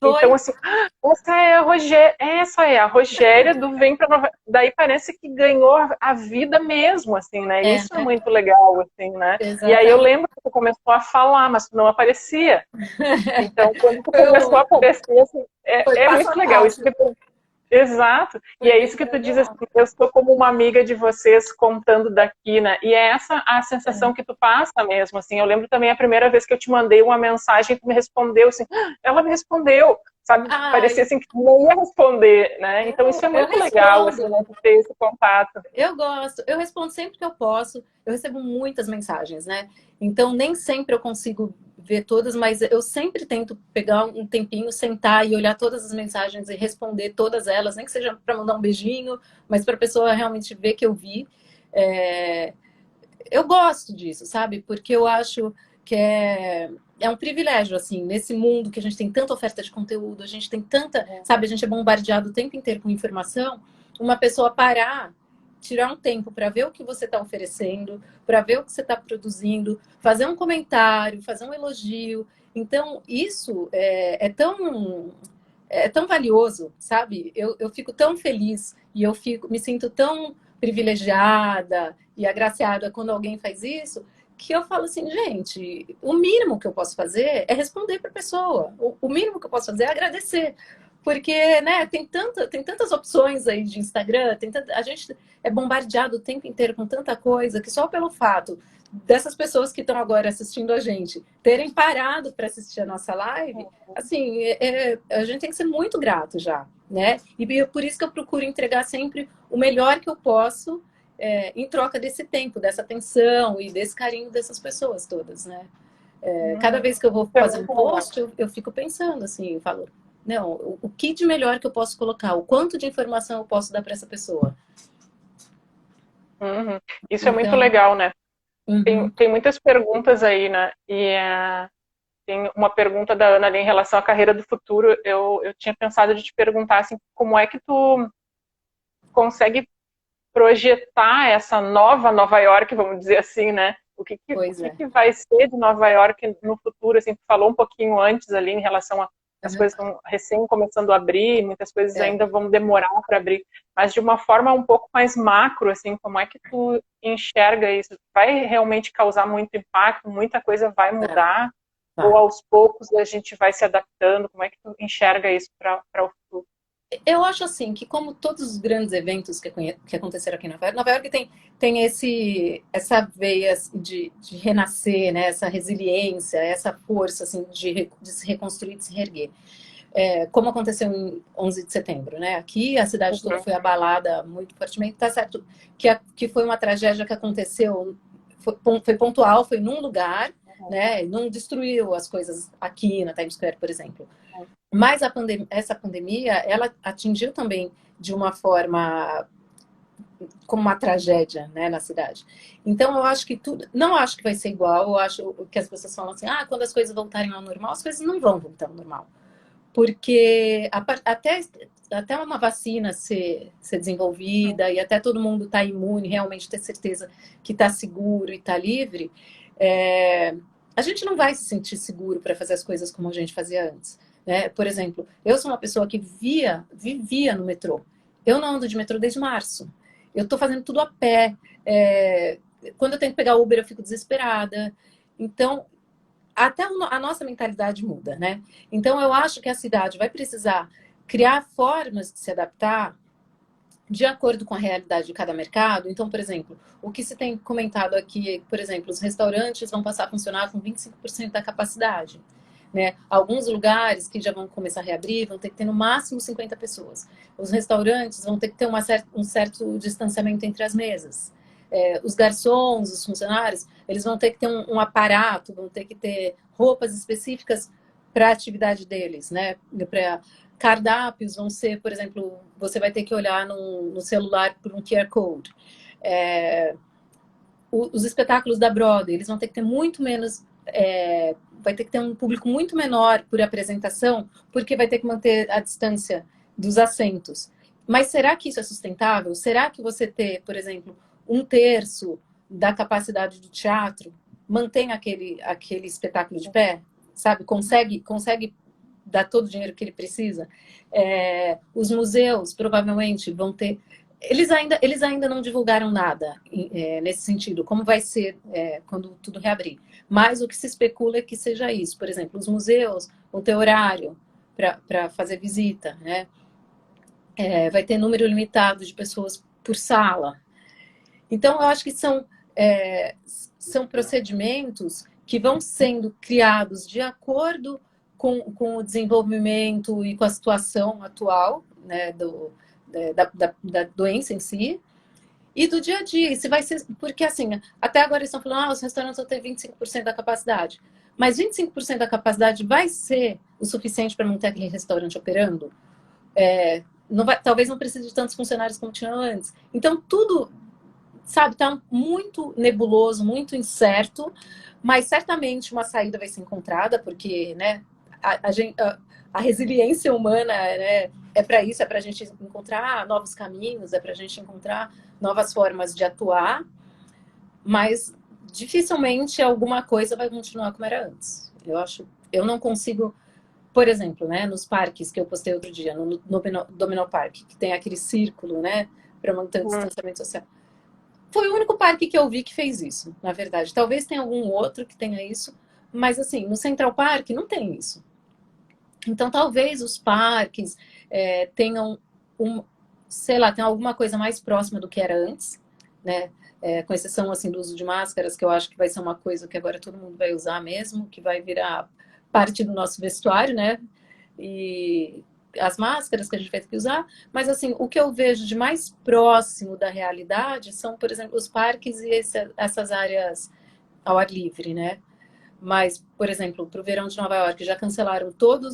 Foi. Então, assim, essa é a Rogéria, a Rogéria do Vem para Nova York. Daí parece que ganhou a vida mesmo, assim, né? Isso é muito legal, assim, né? Exatamente. E aí eu lembro que tu começou a falar, mas tu não aparecia. Então, quando tu começou a aparecer, assim, é muito legal. Isso que tu... Exato. E é isso que tu diz, assim, eu estou como uma amiga de vocês contando daqui, né? E é essa a sensação que tu passa mesmo, assim. Eu lembro também a primeira vez que eu te mandei uma mensagem e tu me respondeu, assim, ela me respondeu, sabe? Parecia assim que tu não ia responder, né? Então isso é muito legal, assim, né? Ter esse contato. Eu gosto, eu respondo sempre que eu posso, eu recebo muitas mensagens, né? Então nem sempre eu consigo ver todas, mas eu sempre tento pegar um tempinho, sentar e olhar todas as mensagens e responder todas elas, nem que seja para mandar um beijinho, mas para a pessoa realmente ver que eu vi. Eu gosto disso, sabe? Porque eu acho que é um privilégio, assim, nesse mundo que a gente tem tanta oferta de conteúdo, a gente tem tanta, sabe, a gente é bombardeado o tempo inteiro com informação, uma pessoa parar, tirar um tempo para ver o que você está oferecendo, para ver o que você está produzindo, fazer um comentário, fazer um elogio. Então, isso é tão valioso, sabe? Eu fico tão feliz e me sinto tão privilegiada e agraciada quando alguém faz isso, que eu falo assim, gente, o mínimo que eu posso fazer é responder para a pessoa. O mínimo que eu posso fazer é agradecer. Porque, né, tem tantas opções aí de Instagram, a gente é bombardeado o tempo inteiro com tanta coisa que só pelo fato dessas pessoas que estão agora assistindo a gente terem parado para assistir a nossa live, assim, a gente tem que ser muito grato já, né? E por isso que eu procuro entregar sempre o melhor que eu posso em troca desse tempo, dessa atenção e desse carinho dessas pessoas todas, né? Cada vez que eu vou fazer um post, eu fico pensando assim, eu falo, não, o que de melhor que eu posso colocar? O quanto de informação eu posso dar para essa pessoa? Isso é muito legal, né? Uhum. Tem muitas perguntas aí, né? E tem uma pergunta da Ana ali em relação à carreira do futuro. Eu tinha pensado de te perguntar assim, como é que tu consegue projetar essa nova Nova York, vamos dizer assim, né? Pois é. Que vai ser de Nova York no futuro? Assim, tu falou um pouquinho antes ali em relação a as coisas estão recém começando a abrir, muitas coisas ainda vão demorar para abrir, mas de uma forma um pouco mais macro, assim, como é que tu enxerga isso? Vai realmente causar muito impacto? Muita coisa vai mudar? Ou aos poucos a gente vai se adaptando? Como é que tu enxerga isso para o futuro? Eu acho assim que como todos os grandes eventos que aconteceram aqui em Nova York tem essa veia assim, de renascer, né? Essa resiliência, essa força assim, de se reconstruir, de se reerguer. Como aconteceu em 11 de setembro, né? Aqui a cidade toda foi abalada muito fortemente. Tá certo que foi uma tragédia que aconteceu, foi pontual, foi num lugar, né? Não destruiu as coisas aqui na Times Square, por exemplo. Mas essa pandemia, ela atingiu também de uma forma como uma tragédia, né, na cidade. Então, eu acho que não acho que vai ser igual. Eu acho que as pessoas falam assim, quando as coisas voltarem ao normal, as coisas não vão voltar ao normal. Porque até uma vacina ser desenvolvida e até todo mundo estar imune, realmente ter certeza que está seguro e está livre, a gente não vai se sentir seguro para fazer as coisas como a gente fazia antes. Né? Por exemplo, eu sou uma pessoa que vivia no metrô. Eu não ando de metrô desde março. Eu estou fazendo tudo a pé. Quando eu tenho que pegar Uber, eu fico desesperada. Então, até a nossa mentalidade muda, né? Então, eu acho que a cidade vai precisar criar formas de se adaptar de acordo com a realidade de cada mercado. Então, por exemplo, o que se tem comentado aqui, por exemplo, os restaurantes vão passar a funcionar com 25% da capacidade. Né? Alguns lugares que já vão começar a reabrir vão ter que ter no máximo 50 pessoas. Os restaurantes vão ter que ter um certo distanciamento entre as mesas. Os garçons, os funcionários, eles vão ter que ter um aparato, vão ter que ter roupas específicas para a atividade deles, né? Para cardápios vão ser, por exemplo, você vai ter que olhar no celular por um QR Code. Os espetáculos da Broadway, eles vão ter que ter muito menos... vai ter que ter um público muito menor por apresentação, porque vai ter que manter a distância dos assentos. Mas será que isso é sustentável? Será que você ter, por exemplo, 1/3 da capacidade do teatro mantém aquele espetáculo de pé? Sabe? Consegue dar todo o dinheiro que ele precisa? Os museus provavelmente vão ter... Eles ainda não divulgaram nada nesse sentido, como vai ser quando tudo reabrir. Mas o que se especula é que seja isso. Por exemplo, os museus vão ter horário para fazer visita, né? Vai ter número limitado de pessoas por sala. Então, eu acho que são procedimentos que vão sendo criados de acordo com o desenvolvimento e com a situação atual, né, da doença em si, e do dia a dia. Se vai ser, porque, assim, até agora eles estão falando os restaurantes vão ter 25% da capacidade. Mas 25% da capacidade vai ser o suficiente para manter aquele restaurante operando? Talvez não precise de tantos funcionários como tinha antes. Então, tudo, sabe, está muito nebuloso, muito incerto, mas certamente uma saída vai ser encontrada, porque, né, a resiliência humana, né, é para isso, é para a gente encontrar novos caminhos, é para a gente encontrar novas formas de atuar, mas dificilmente alguma coisa vai continuar como era antes. Eu não consigo, por exemplo, né, nos parques que eu postei outro dia, no Dominó Park, que tem aquele círculo, né, para manter o distanciamento social. Foi o único parque que eu vi que fez isso, na verdade. Talvez tenha algum outro que tenha isso, mas assim, no Central Park não tem isso. Então, talvez os parques tenham, sei lá, tenham alguma coisa mais próxima do que era antes, né? Com exceção, assim, do uso de máscaras, que eu acho que vai ser uma coisa que agora todo mundo vai usar mesmo, que vai virar parte do nosso vestuário, né? E as máscaras que a gente vai ter que usar. Mas, assim, o que eu vejo de mais próximo da realidade são, por exemplo, os parques e essas áreas ao ar livre, né? Mas, por exemplo, para o verão de Nova York, já cancelaram toda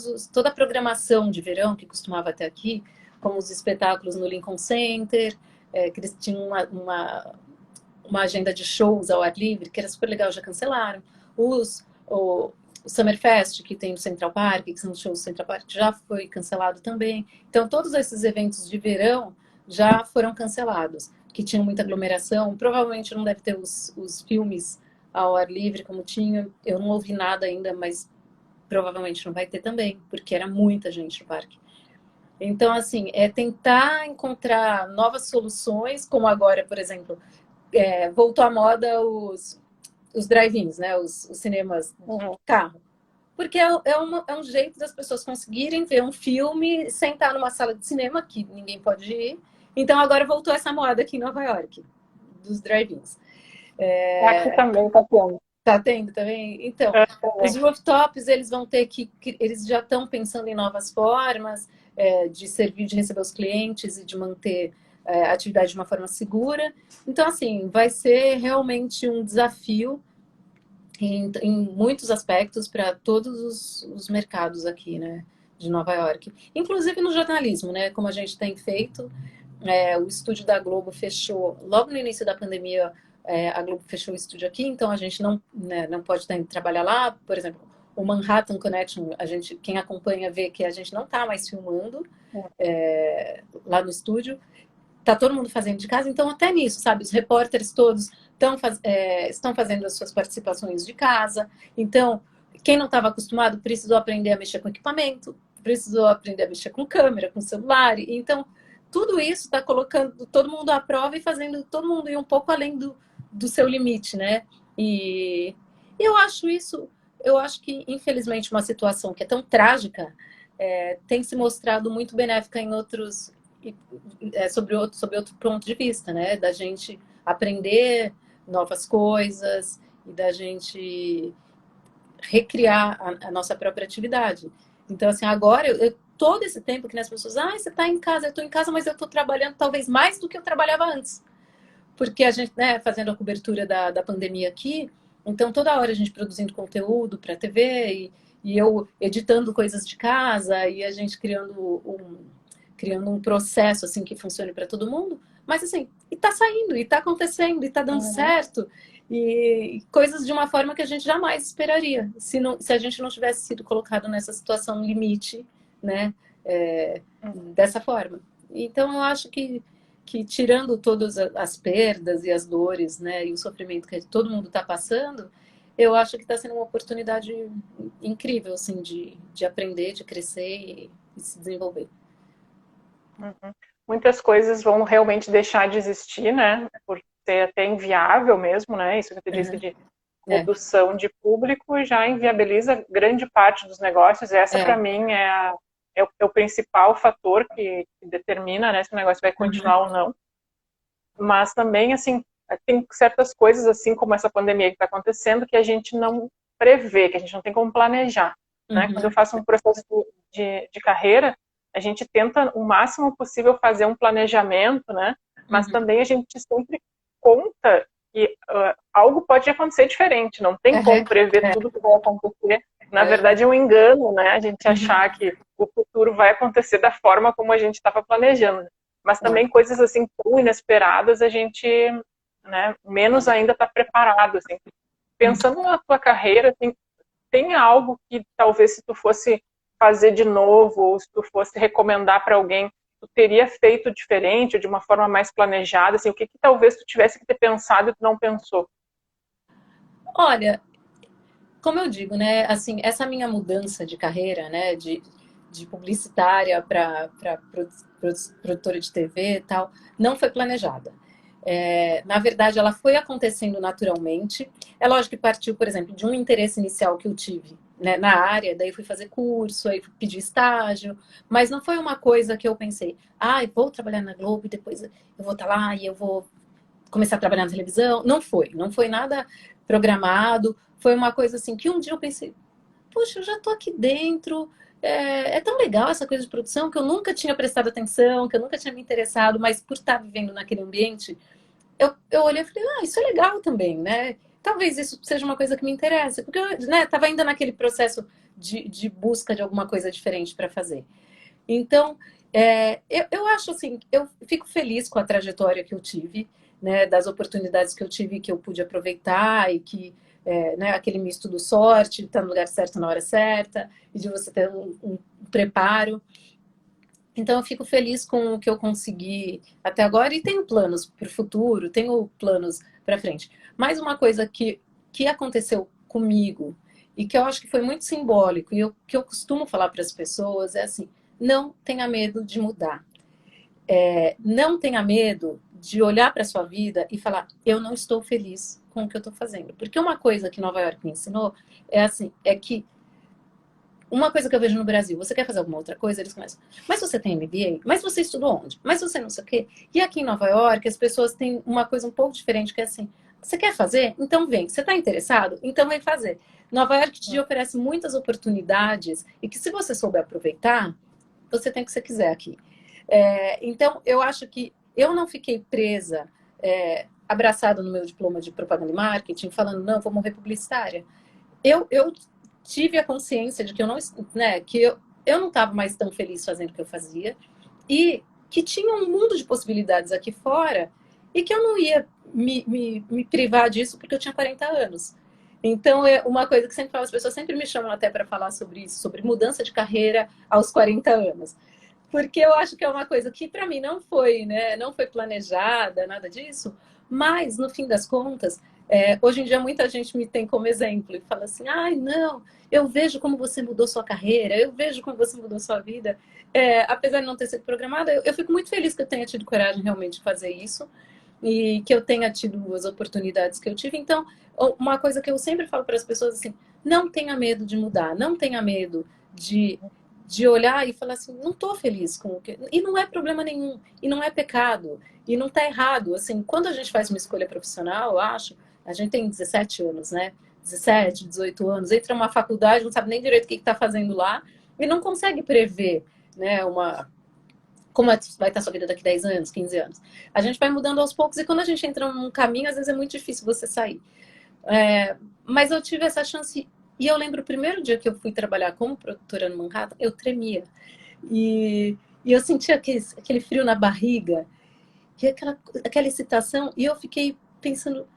a programação de verão que costumava até aqui, como os espetáculos no Lincoln Center, que eles tinham uma agenda de shows ao ar livre, que era super legal, já cancelaram. O Summerfest, que tem no Central Park, que são os shows do Central Park, já foi cancelado também. Então, todos esses eventos de verão já foram cancelados, que tinham muita aglomeração. Provavelmente não deve ter os filmes ao ar livre como tinha. Eu não ouvi nada ainda, mas provavelmente não vai ter também, porque era muita gente no parque. Então, assim, é tentar encontrar novas soluções, como agora, por exemplo, voltou à moda os drive-ins, né? Os cinemas Uhum. carro. Porque é um jeito das pessoas conseguirem ver um filme, sentar numa sala de cinema, que ninguém pode ir. Então, agora voltou essa moda aqui em Nova York, dos drive-ins. Aqui também está tendo. Tá tendo também? Então, os Também. rooftops, eles vão ter eles já estão pensando em novas formas de servir, de receber os clientes e de manter a atividade de uma forma segura. Então, assim, vai ser realmente um desafio em muitos aspectos para todos os mercados aqui, né, de Nova York. Inclusive no jornalismo, né, como a gente tem feito. O estúdio da Globo fechou logo no início da pandemia. A Globo fechou o estúdio aqui, então a gente não, né, não pode trabalhar lá. Por exemplo, o Manhattan Connection, quem acompanha vê que a gente não está mais filmando lá no estúdio. Tá todo mundo fazendo de casa, então até nisso, sabe? Os repórteres todos estão fazendo as suas participações de casa. Então, quem não estava acostumado precisou aprender a mexer com equipamento, precisou aprender a mexer com câmera, com celular. Então, tudo isso está colocando todo mundo à prova e fazendo todo mundo ir um pouco além do seu limite, né? E eu acho que, infelizmente, uma situação que é tão trágica tem se mostrado muito benéfica em outros sobre outro ponto de vista, né? Da gente aprender novas coisas e da gente recriar a nossa própria atividade. Então, assim, agora, todo esse tempo que as pessoas, você está em casa, eu estou em casa, mas eu estou trabalhando talvez mais do que eu trabalhava antes. Porque a gente, né, fazendo a cobertura da pandemia aqui, então toda hora a gente produzindo conteúdo para a TV e eu editando coisas de casa e a gente criando um processo assim que funcione para todo mundo, mas assim, e tá saindo, e tá acontecendo, e tá dando certo, e coisas de uma forma que a gente jamais esperaria, se a gente não tivesse sido colocado nessa situação limite, né, dessa forma. Então eu acho que tirando todas as perdas e as dores, né, e o sofrimento que todo mundo está passando, eu acho que está sendo uma oportunidade incrível, assim, de aprender, de crescer e se desenvolver. Uhum. Muitas coisas vão realmente deixar de existir, né? Por ser até inviável mesmo, né? Isso que você disse Uhum. de É, redução de público já inviabiliza grande parte dos negócios. Essa, para é. mim, é o principal fator que determina, né, se o negócio vai Uhum. continuar ou não. Mas também, assim, tem certas coisas, assim como essa pandemia que está acontecendo, que a gente não prevê, que a gente não tem como planejar. Né? Quando eu Uhum. faço um processo de carreira, a gente tenta o máximo possível fazer um planejamento, né? Mas Uhum. também a gente sempre conta que algo pode acontecer diferente, não tem como Uhum. prever É, tudo que vai acontecer. Na é verdade, verdade. é um engano, né? A gente Uhum. achar que o futuro vai acontecer da forma como a gente estava planejando. Mas também É, coisas assim tão inesperadas, a gente, né, menos é. ainda está preparado, assim. Uhum. Pensando na tua carreira, assim, tem algo que talvez se tu fosse fazer de novo, ou se tu fosse recomendar para alguém, tu teria feito diferente, ou de uma forma mais planejada, assim, o que talvez tu tivesse que ter pensado e tu não pensou? Olha, como eu digo, né, assim, essa minha mudança de carreira, né, de publicitária para produtora de TV e tal, não foi planejada. Na verdade, ela foi acontecendo naturalmente. É lógico que partiu, por exemplo, de um interesse inicial que eu tive né, na área, daí fui fazer curso, aí pedi estágio, mas não foi uma coisa que eu pensei, vou trabalhar na Globo e depois eu vou estar lá e eu vou começar a trabalhar na televisão. Não foi nada programado, foi uma coisa assim que um dia eu pensei, poxa, eu já tô aqui dentro, é tão legal essa coisa de produção que eu nunca tinha prestado atenção, que eu nunca tinha me interessado, mas por estar vivendo naquele ambiente, eu olhei e falei, isso é legal também, né? Talvez isso seja uma coisa que me interessa, porque eu, né, tava ainda naquele processo de busca de alguma coisa diferente para fazer. Então, eu acho assim, eu fico feliz com a trajetória que eu tive, né, das oportunidades que eu tive, que eu pude aproveitar e que, né, aquele misto do sorte, estar no lugar certo na hora certa, e de você ter um preparo. Então, eu fico feliz com o que eu consegui até agora e tenho planos para o futuro, tenho planos para frente. Mais uma coisa que aconteceu comigo e que eu acho que foi muito simbólico e que eu costumo falar para as pessoas é assim: não tenha medo de mudar. Não tenha medo de olhar para a sua vida e falar: eu não estou feliz com o que eu estou fazendo. Porque uma coisa que Nova York me ensinou é assim, é que uma coisa que eu vejo no Brasil, você quer fazer alguma outra coisa? Eles começam, mas você tem MBA? Mas você estudou onde? Mas você não sei o quê. E aqui em Nova York, as pessoas têm uma coisa um pouco diferente, que é assim, você quer fazer? Então vem. Você está interessado? Então vem fazer. Nova York te oferece muitas oportunidades e que se você souber aproveitar, você tem o que você quiser aqui. Então, eu acho que eu não fiquei presa, abraçada no meu diploma de propaganda e marketing, falando, não, vou morrer publicitária. Eu tive a consciência de que eu não, né, que eu não estava mais tão feliz fazendo o que eu fazia e que tinha um mundo de possibilidades aqui fora e que eu não ia me privar disso porque eu tinha 40 anos. Então, é uma coisa que sempre falo, as pessoas sempre me chamam até para falar sobre isso, sobre mudança de carreira aos 40 anos. Porque eu acho que é uma coisa que para mim não foi, né, não foi planejada, nada disso, mas no fim das contas, hoje em dia muita gente me tem como exemplo e fala assim, não, eu vejo como você mudou sua carreira, eu vejo como você mudou sua vida. Apesar de não ter sido programada, eu fico muito feliz que eu tenha tido coragem realmente de fazer isso e que eu tenha tido as oportunidades que eu tive. Então, uma coisa que eu sempre falo para as pessoas assim, não tenha medo de mudar, não tenha medo de olhar e falar assim, não estou feliz com o que... E não é problema nenhum, e não é pecado, e não está errado. Assim, quando a gente faz uma escolha profissional, eu acho, a gente tem 17 anos, né? 17, 18 anos, entra numa faculdade, não sabe nem direito o que está fazendo lá, e não consegue prever, né, como vai estar a sua vida daqui 10 anos, 15 anos. A gente vai mudando aos poucos, e quando a gente entra num caminho, às vezes é muito difícil você sair. Mas eu tive essa chance, e eu lembro o primeiro dia que eu fui trabalhar como produtora no Manhattan, eu tremia. E eu sentia aquele frio na barriga, e aquela excitação, e eu fiquei pensando,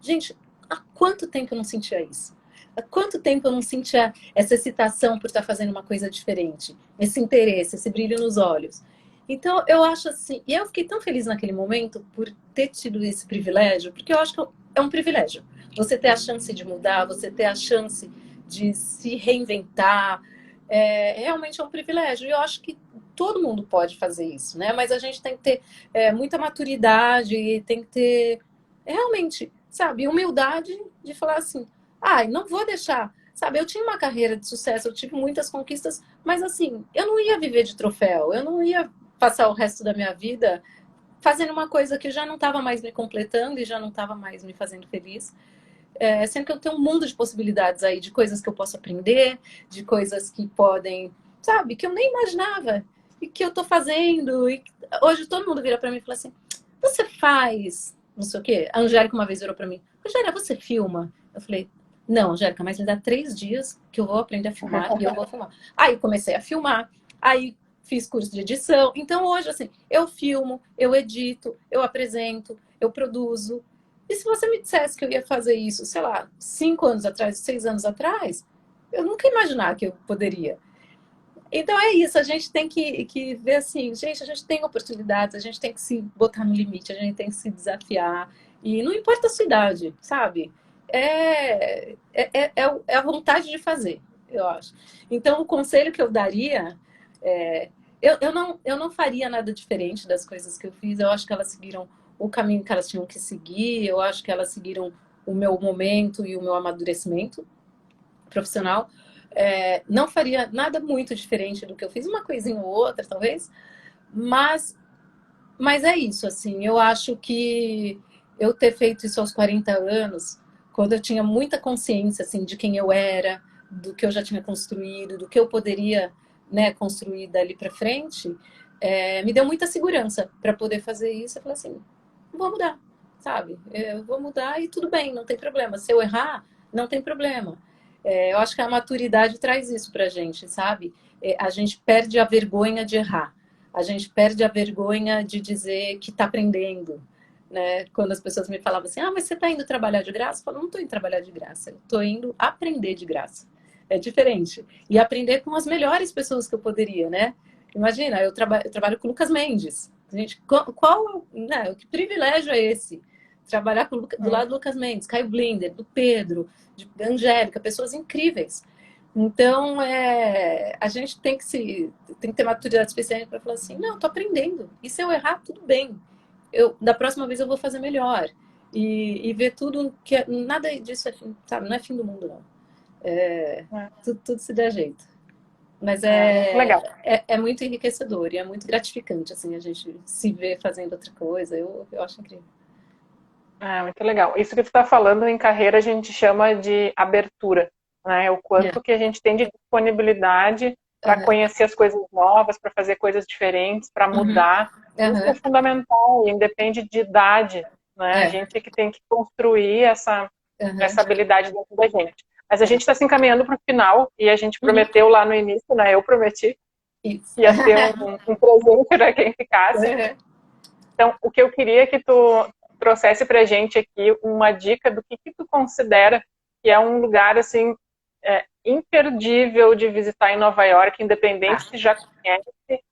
gente, há quanto tempo eu não sentia isso? Há quanto tempo eu não sentia essa excitação por estar fazendo uma coisa diferente? Esse interesse, esse brilho nos olhos. Então, eu acho assim, e eu fiquei tão feliz naquele momento por ter tido esse privilégio, porque eu acho que é um privilégio. Você ter a chance de mudar, você ter a chance de se reinventar, realmente é um privilégio. E eu acho que todo mundo pode fazer isso, né? Mas a gente tem que ter muita maturidade, tem que ter realmente, sabe, humildade de falar assim, não vou deixar, sabe, eu tinha uma carreira de sucesso, eu tive muitas conquistas, mas assim, eu não ia viver de troféu, eu não ia passar o resto da minha vida fazendo uma coisa que já não estava mais me completando e já não estava mais me fazendo feliz. Sendo que eu tenho um mundo de possibilidades aí, de coisas que eu posso aprender, de coisas que podem, sabe, que eu nem imaginava e que eu tô fazendo. E hoje todo mundo vira para mim e fala assim, você faz não sei o quê? A Angélica uma vez virou para mim, Angélica, você filma? Eu falei, não, Angélica, mas me dá 3 dias que eu vou aprender a filmar e eu vou filmar. Aí comecei a filmar, aí fiz curso de edição. Então hoje, assim, eu filmo, eu edito, eu apresento, eu produzo. E se você me dissesse que eu ia fazer isso, sei lá, 5 anos atrás, 6 anos atrás, eu nunca ia imaginar que eu poderia. Então é isso, a gente tem que ver assim, gente, a gente tem oportunidades, a gente tem que se botar no limite, a gente tem que se desafiar. E não importa a sua idade, sabe? É a vontade de fazer, eu acho. Então, o conselho que eu daria eu não faria nada diferente das coisas que eu fiz. Eu acho que elas seguiram o caminho que elas tinham que seguir. Eu acho que elas seguiram o meu momento e o meu amadurecimento profissional. Não faria nada muito diferente do que eu fiz, uma coisinha ou outra, talvez, mas, mas é isso, assim, eu acho que eu ter feito isso aos 40 anos, quando eu tinha muita consciência, assim, de quem eu era, do que eu já tinha construído, do que eu poderia, né, construir dali para frente, me deu muita segurança para poder fazer isso. Eu falei assim, vou mudar, sabe? Eu vou mudar e tudo bem, não tem problema. Se eu errar, não tem problema. Eu acho que a maturidade traz isso pra gente, sabe? A gente perde a vergonha de errar. A gente perde a vergonha de dizer que está aprendendo, né? Quando as pessoas me falavam assim, mas você está indo trabalhar de graça? Eu falo, não estou indo trabalhar de graça, eu estou indo aprender de graça. É diferente. E aprender com as melhores pessoas que eu poderia, né? Imagina, eu trabalho com o Lucas Mendes. Gente, né, que privilégio é esse? Trabalhar do lado do Lucas Mendes, Caio Blinder, do Pedro, de Angélica, pessoas incríveis. Então, a gente tem que ter maturidade suficiente para falar assim, não, estou aprendendo. E se eu errar, tudo bem. Da próxima vez eu vou fazer melhor. E ver tudo que nada disso sabe, não é fim do mundo, não. Tudo se dá jeito. Mas Muito legal. é muito enriquecedor e é muito gratificante, assim, a gente se ver fazendo outra coisa. Eu acho incrível. Muito legal. Isso que tu está falando em carreira a gente chama de abertura, né? O quanto que a gente tem de disponibilidade para conhecer as coisas novas, para fazer coisas diferentes, para mudar. Isso é fundamental, independe de idade, né? A gente que tem que construir essa habilidade dentro da gente. Mas a gente está se encaminhando para o final e a gente prometeu lá no início, né? Eu prometi que ia ter um presente para quem ficasse. Então, o que eu queria é que tu trouxesse para a gente aqui uma dica do que tu considera que é um lugar assim imperdível de visitar em Nova York, independente se já conhece.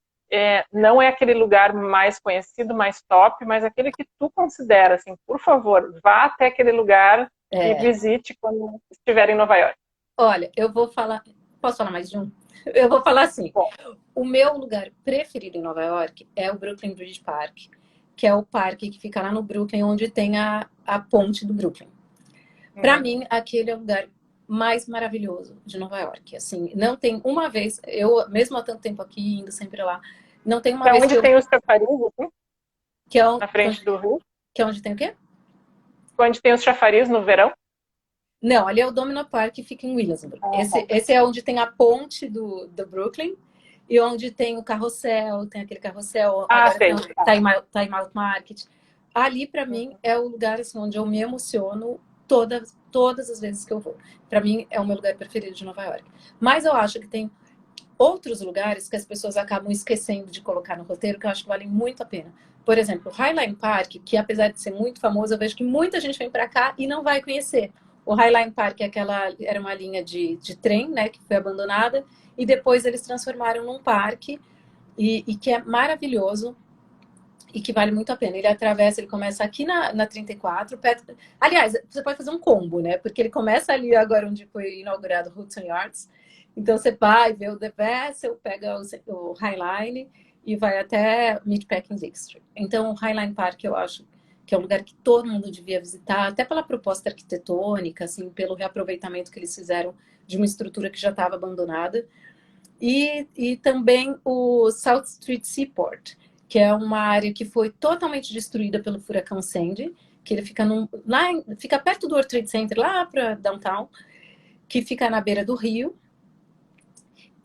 Não é aquele lugar mais conhecido, mais top, mas aquele que tu considera, assim, por favor, vá até aquele lugar e visite quando estiver em Nova York. Olha, eu vou falar... Posso falar mais de um? Eu vou falar assim. Bom, o meu lugar preferido em Nova York é o Brooklyn Bridge Park, que é o parque que fica lá no Brooklyn, onde tem a ponte do Brooklyn. Para mim, aquele é o lugar mais maravilhoso de Nova York. Assim, não tem uma vez, eu mesmo há tanto tempo aqui, indo sempre lá, não tem uma vez onde tem os chafariz, assim? Que é na frente do Rio? Que é onde tem o quê? Onde tem os chafariz no verão? Não, ali é o Domino Park, que fica em Williamsburg. Esse é onde tem a ponte do Brooklyn e onde tem o carrossel, tem aquele carrossel. Tá em Mount Market. Ali, para mim, é o lugar assim, onde eu me emociono todas as vezes que eu vou. Para mim, é o meu lugar preferido de Nova York. Mas eu acho que tem outros lugares que as pessoas acabam esquecendo de colocar no roteiro, que eu acho que valem muito a pena. Por exemplo, o Highline Park, que apesar de ser muito famoso, eu vejo que muita gente vem para cá e não vai conhecer. O Highline Park era uma linha de trem, né, que foi abandonada, e depois eles transformaram num parque, e que é maravilhoso, e que vale muito a pena. Ele começa aqui na 34, perto... Aliás, você pode fazer um combo, né, porque ele começa ali agora onde foi inaugurado o Hudson Yards, então você vai ver o The Vessel, pega o Highline e vai até Meatpacking District. Então o Highline Park eu acho que é um lugar que todo mundo devia visitar, até pela proposta arquitetônica, assim, pelo reaproveitamento que eles fizeram de uma estrutura que já estava abandonada. E também o South Street Seaport, que é uma área que foi totalmente destruída pelo furacão Sandy, que ele fica, fica perto do World Trade Center, lá para downtown, que fica na beira do rio.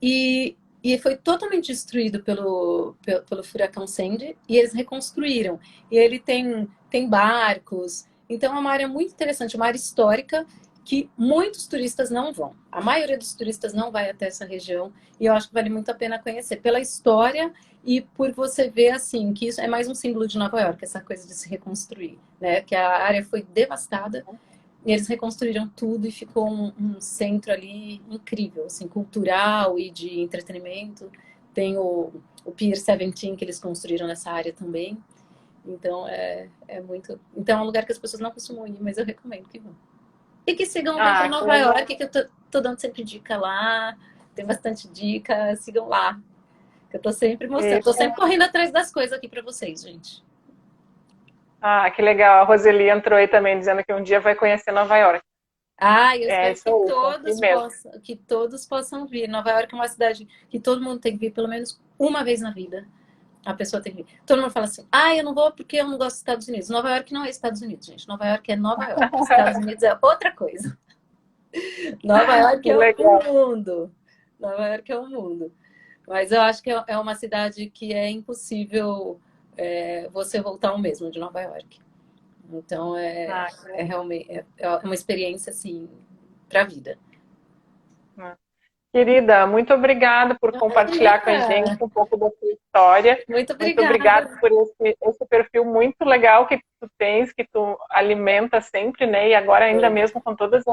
E foi totalmente destruído pelo furacão Sandy, e eles reconstruíram. E ele tem barcos, então é uma área muito interessante, uma área histórica que muitos turistas não vão. A maioria dos turistas não vai até essa região, e eu acho que vale muito a pena conhecer, pela história e por você ver, assim, que isso é mais um símbolo de Nova York, essa coisa de se reconstruir, né? Que a área foi devastada, e eles reconstruíram tudo e ficou um centro ali incrível, assim, cultural e de entretenimento. Tem o Pier 17 que eles construíram nessa área também. Então, é muito... Então, é um lugar que as pessoas não costumam ir, mas eu recomendo que vão. E que sigam o Vento Nova York, que eu tô dando sempre dica lá. Tem bastante dica, sigam lá. Que eu tô sempre mostrando. Tô sempre correndo atrás das coisas aqui para vocês, gente. Que legal. A Roseli entrou aí também, dizendo que um dia vai conhecer Nova York. Ah, eu É espero isso aí, tem que ir mesmo. que todos possam vir. Nova York é uma cidade que todo mundo tem que vir pelo menos uma vez na vida. A pessoa tem que vir. Todo mundo fala assim, ah, eu não vou porque eu não gosto dos Estados Unidos. Nova York não é Estados Unidos, gente. Nova York é Nova York. Estados Unidos é outra coisa. Nova York Que é o legal. mundo. Nova York é o mundo. Mas eu acho que é uma cidade que é impossível você voltar ao mesmo de Nova York. Então Ah, é realmente uma experiência assim para a vida. querida, muito obrigada por compartilhar com a gente Imagina! um pouco da sua história. Muito Muito obrigada obrigada. por esse perfil muito legal que tu tens, que tu alimenta sempre, né? E agora ainda mesmo com todas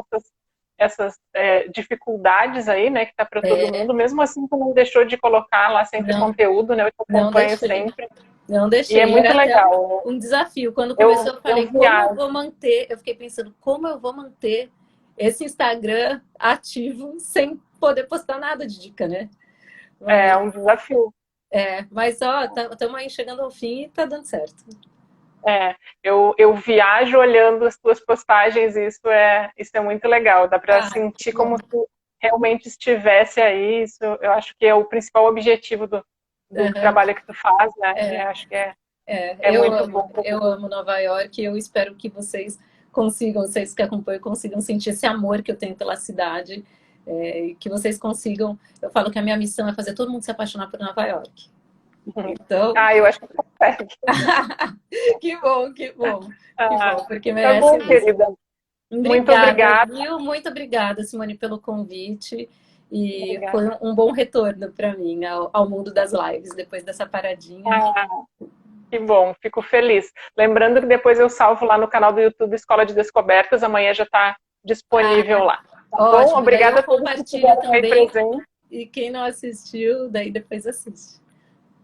essas dificuldades aí, né? Que tá para todo É, mundo. Mesmo assim, tu não deixou de colocar lá sempre não, conteúdo, né? Eu te não acompanho deixei. sempre. Não E é deixei. muito Era até legal. um desafio. Quando Eu, começou, eu eu falei, como eu viajo. vou manter? Eu fiquei pensando, como eu vou manter esse Instagram ativo sem poder postar nada de dica, né? É Mas, um desafio. mas ó, estamos aí chegando ao fim e tá dando certo. Eu viajo olhando as tuas postagens e isso é muito legal. Dá para Ah, sentir que bom. como se realmente estivesse aí. Isso eu acho que é o principal objetivo do Aham. trabalho que tu faz, né? E É, acho que é muito bom para eu todo amo Nova York e eu espero que vocês consigam, vocês que acompanham, consigam sentir esse amor que eu tenho pela cidade, e que vocês consigam. Eu falo que a minha missão é fazer todo mundo se apaixonar por Nova York. mundo. Então, Ah, eu acho que consegue. que bom, que bom, que Ah, bom, porque tá merece bom, mesmo. querida. Muito Obrigada, obrigada. viu? Muito obrigada, Simone, pelo convite. E Obrigada. foi um bom retorno para mim ao mundo das lives, depois dessa paradinha. Ah, que bom, fico feliz. Lembrando que depois eu salvo lá no canal do YouTube Escola de Descobertas, amanhã já está disponível lá. Tá bom? Ótimo, daí Obrigada eu a todos que compartilho estiveram aí também. presentes. E quem não assistiu, daí depois assiste.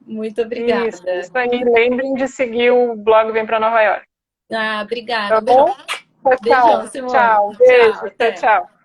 Muito Isso obrigada. aí. Lembrem de seguir o blog Vem para Nova York. Ah, obrigada. Tá Um beijão. bom? Tchau, Beijão, tchau. Simone. Tchau. Tchau, Beijo. Tchau, até. tchau.